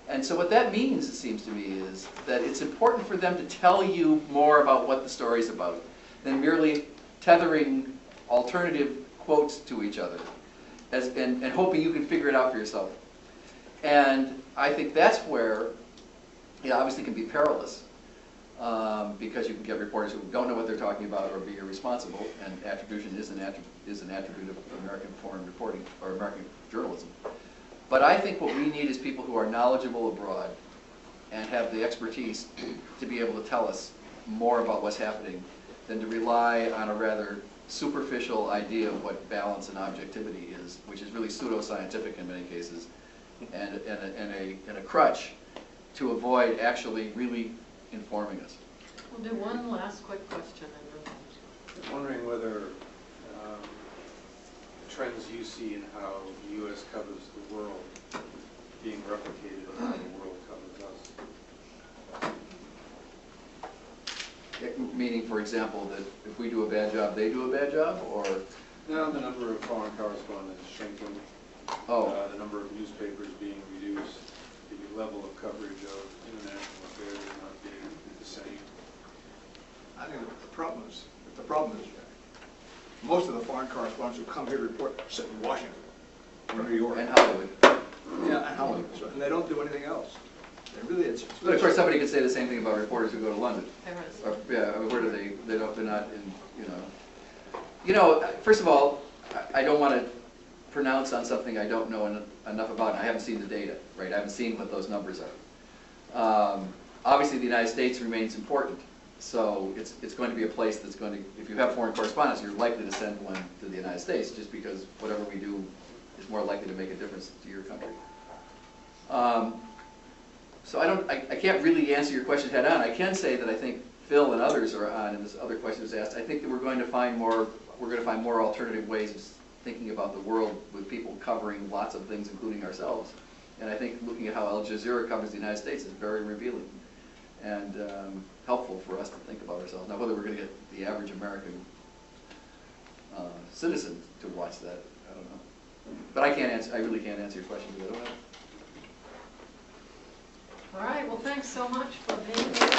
And so what that means, it seems to me, is that it's important for them to tell you more about what the story's about than merely tethering alternative quotes to each other and hoping you can figure it out for yourself. And I think that's where it obviously can be perilous, because you can get reporters who don't know what they're talking about or be irresponsible, and attribution is an attribute of American foreign reporting or American journalism. But I think what we need is people who are knowledgeable abroad and have the expertise to be able to tell us more about what's happening than to rely on a rather superficial idea of what balance and objectivity is, which is really pseudoscientific in many cases, and a crutch to avoid actually really informing us. We'll do one last quick question. I'm wondering whether the trends you see in how the U.S. covers the world being replicated in how the world covers us. Meaning, for example, that if we do a bad job, they do a bad job, or? No, the number of foreign correspondents shrinking, the number of newspapers being reduced, the level of coverage of international affairs not being the same. I think the problem is, most of the foreign correspondents who come here to report sit in Washington or New York. And Hollywood. Yeah, and Hollywood. So, and they don't do anything else. They really, but of course, somebody could say the same thing about reporters who go to London. Paris. Or, yeah, where do they? They're not in. You know. First of all, I don't want to pronounce on something I don't know enough about, and I haven't seen the data, right? I haven't seen what those numbers are. Obviously, the United States remains important, so it's going to be a place that's going to, if you have foreign correspondents, you're likely to send one to the United States, just because whatever we do is more likely to make a difference to your country. So I can't really answer your question head on. I can say that I think Phil and others are on, and this other question was asked, I think that we're going to find more alternative ways of thinking about the world with people covering lots of things, including ourselves. And I think looking at how Al Jazeera covers the United States is very revealing and helpful for us to think about ourselves. Now, whether we're going to get the average American citizen to watch that, I don't know. But I really can't answer your question because I don't know. All right, well, thanks so much for being here.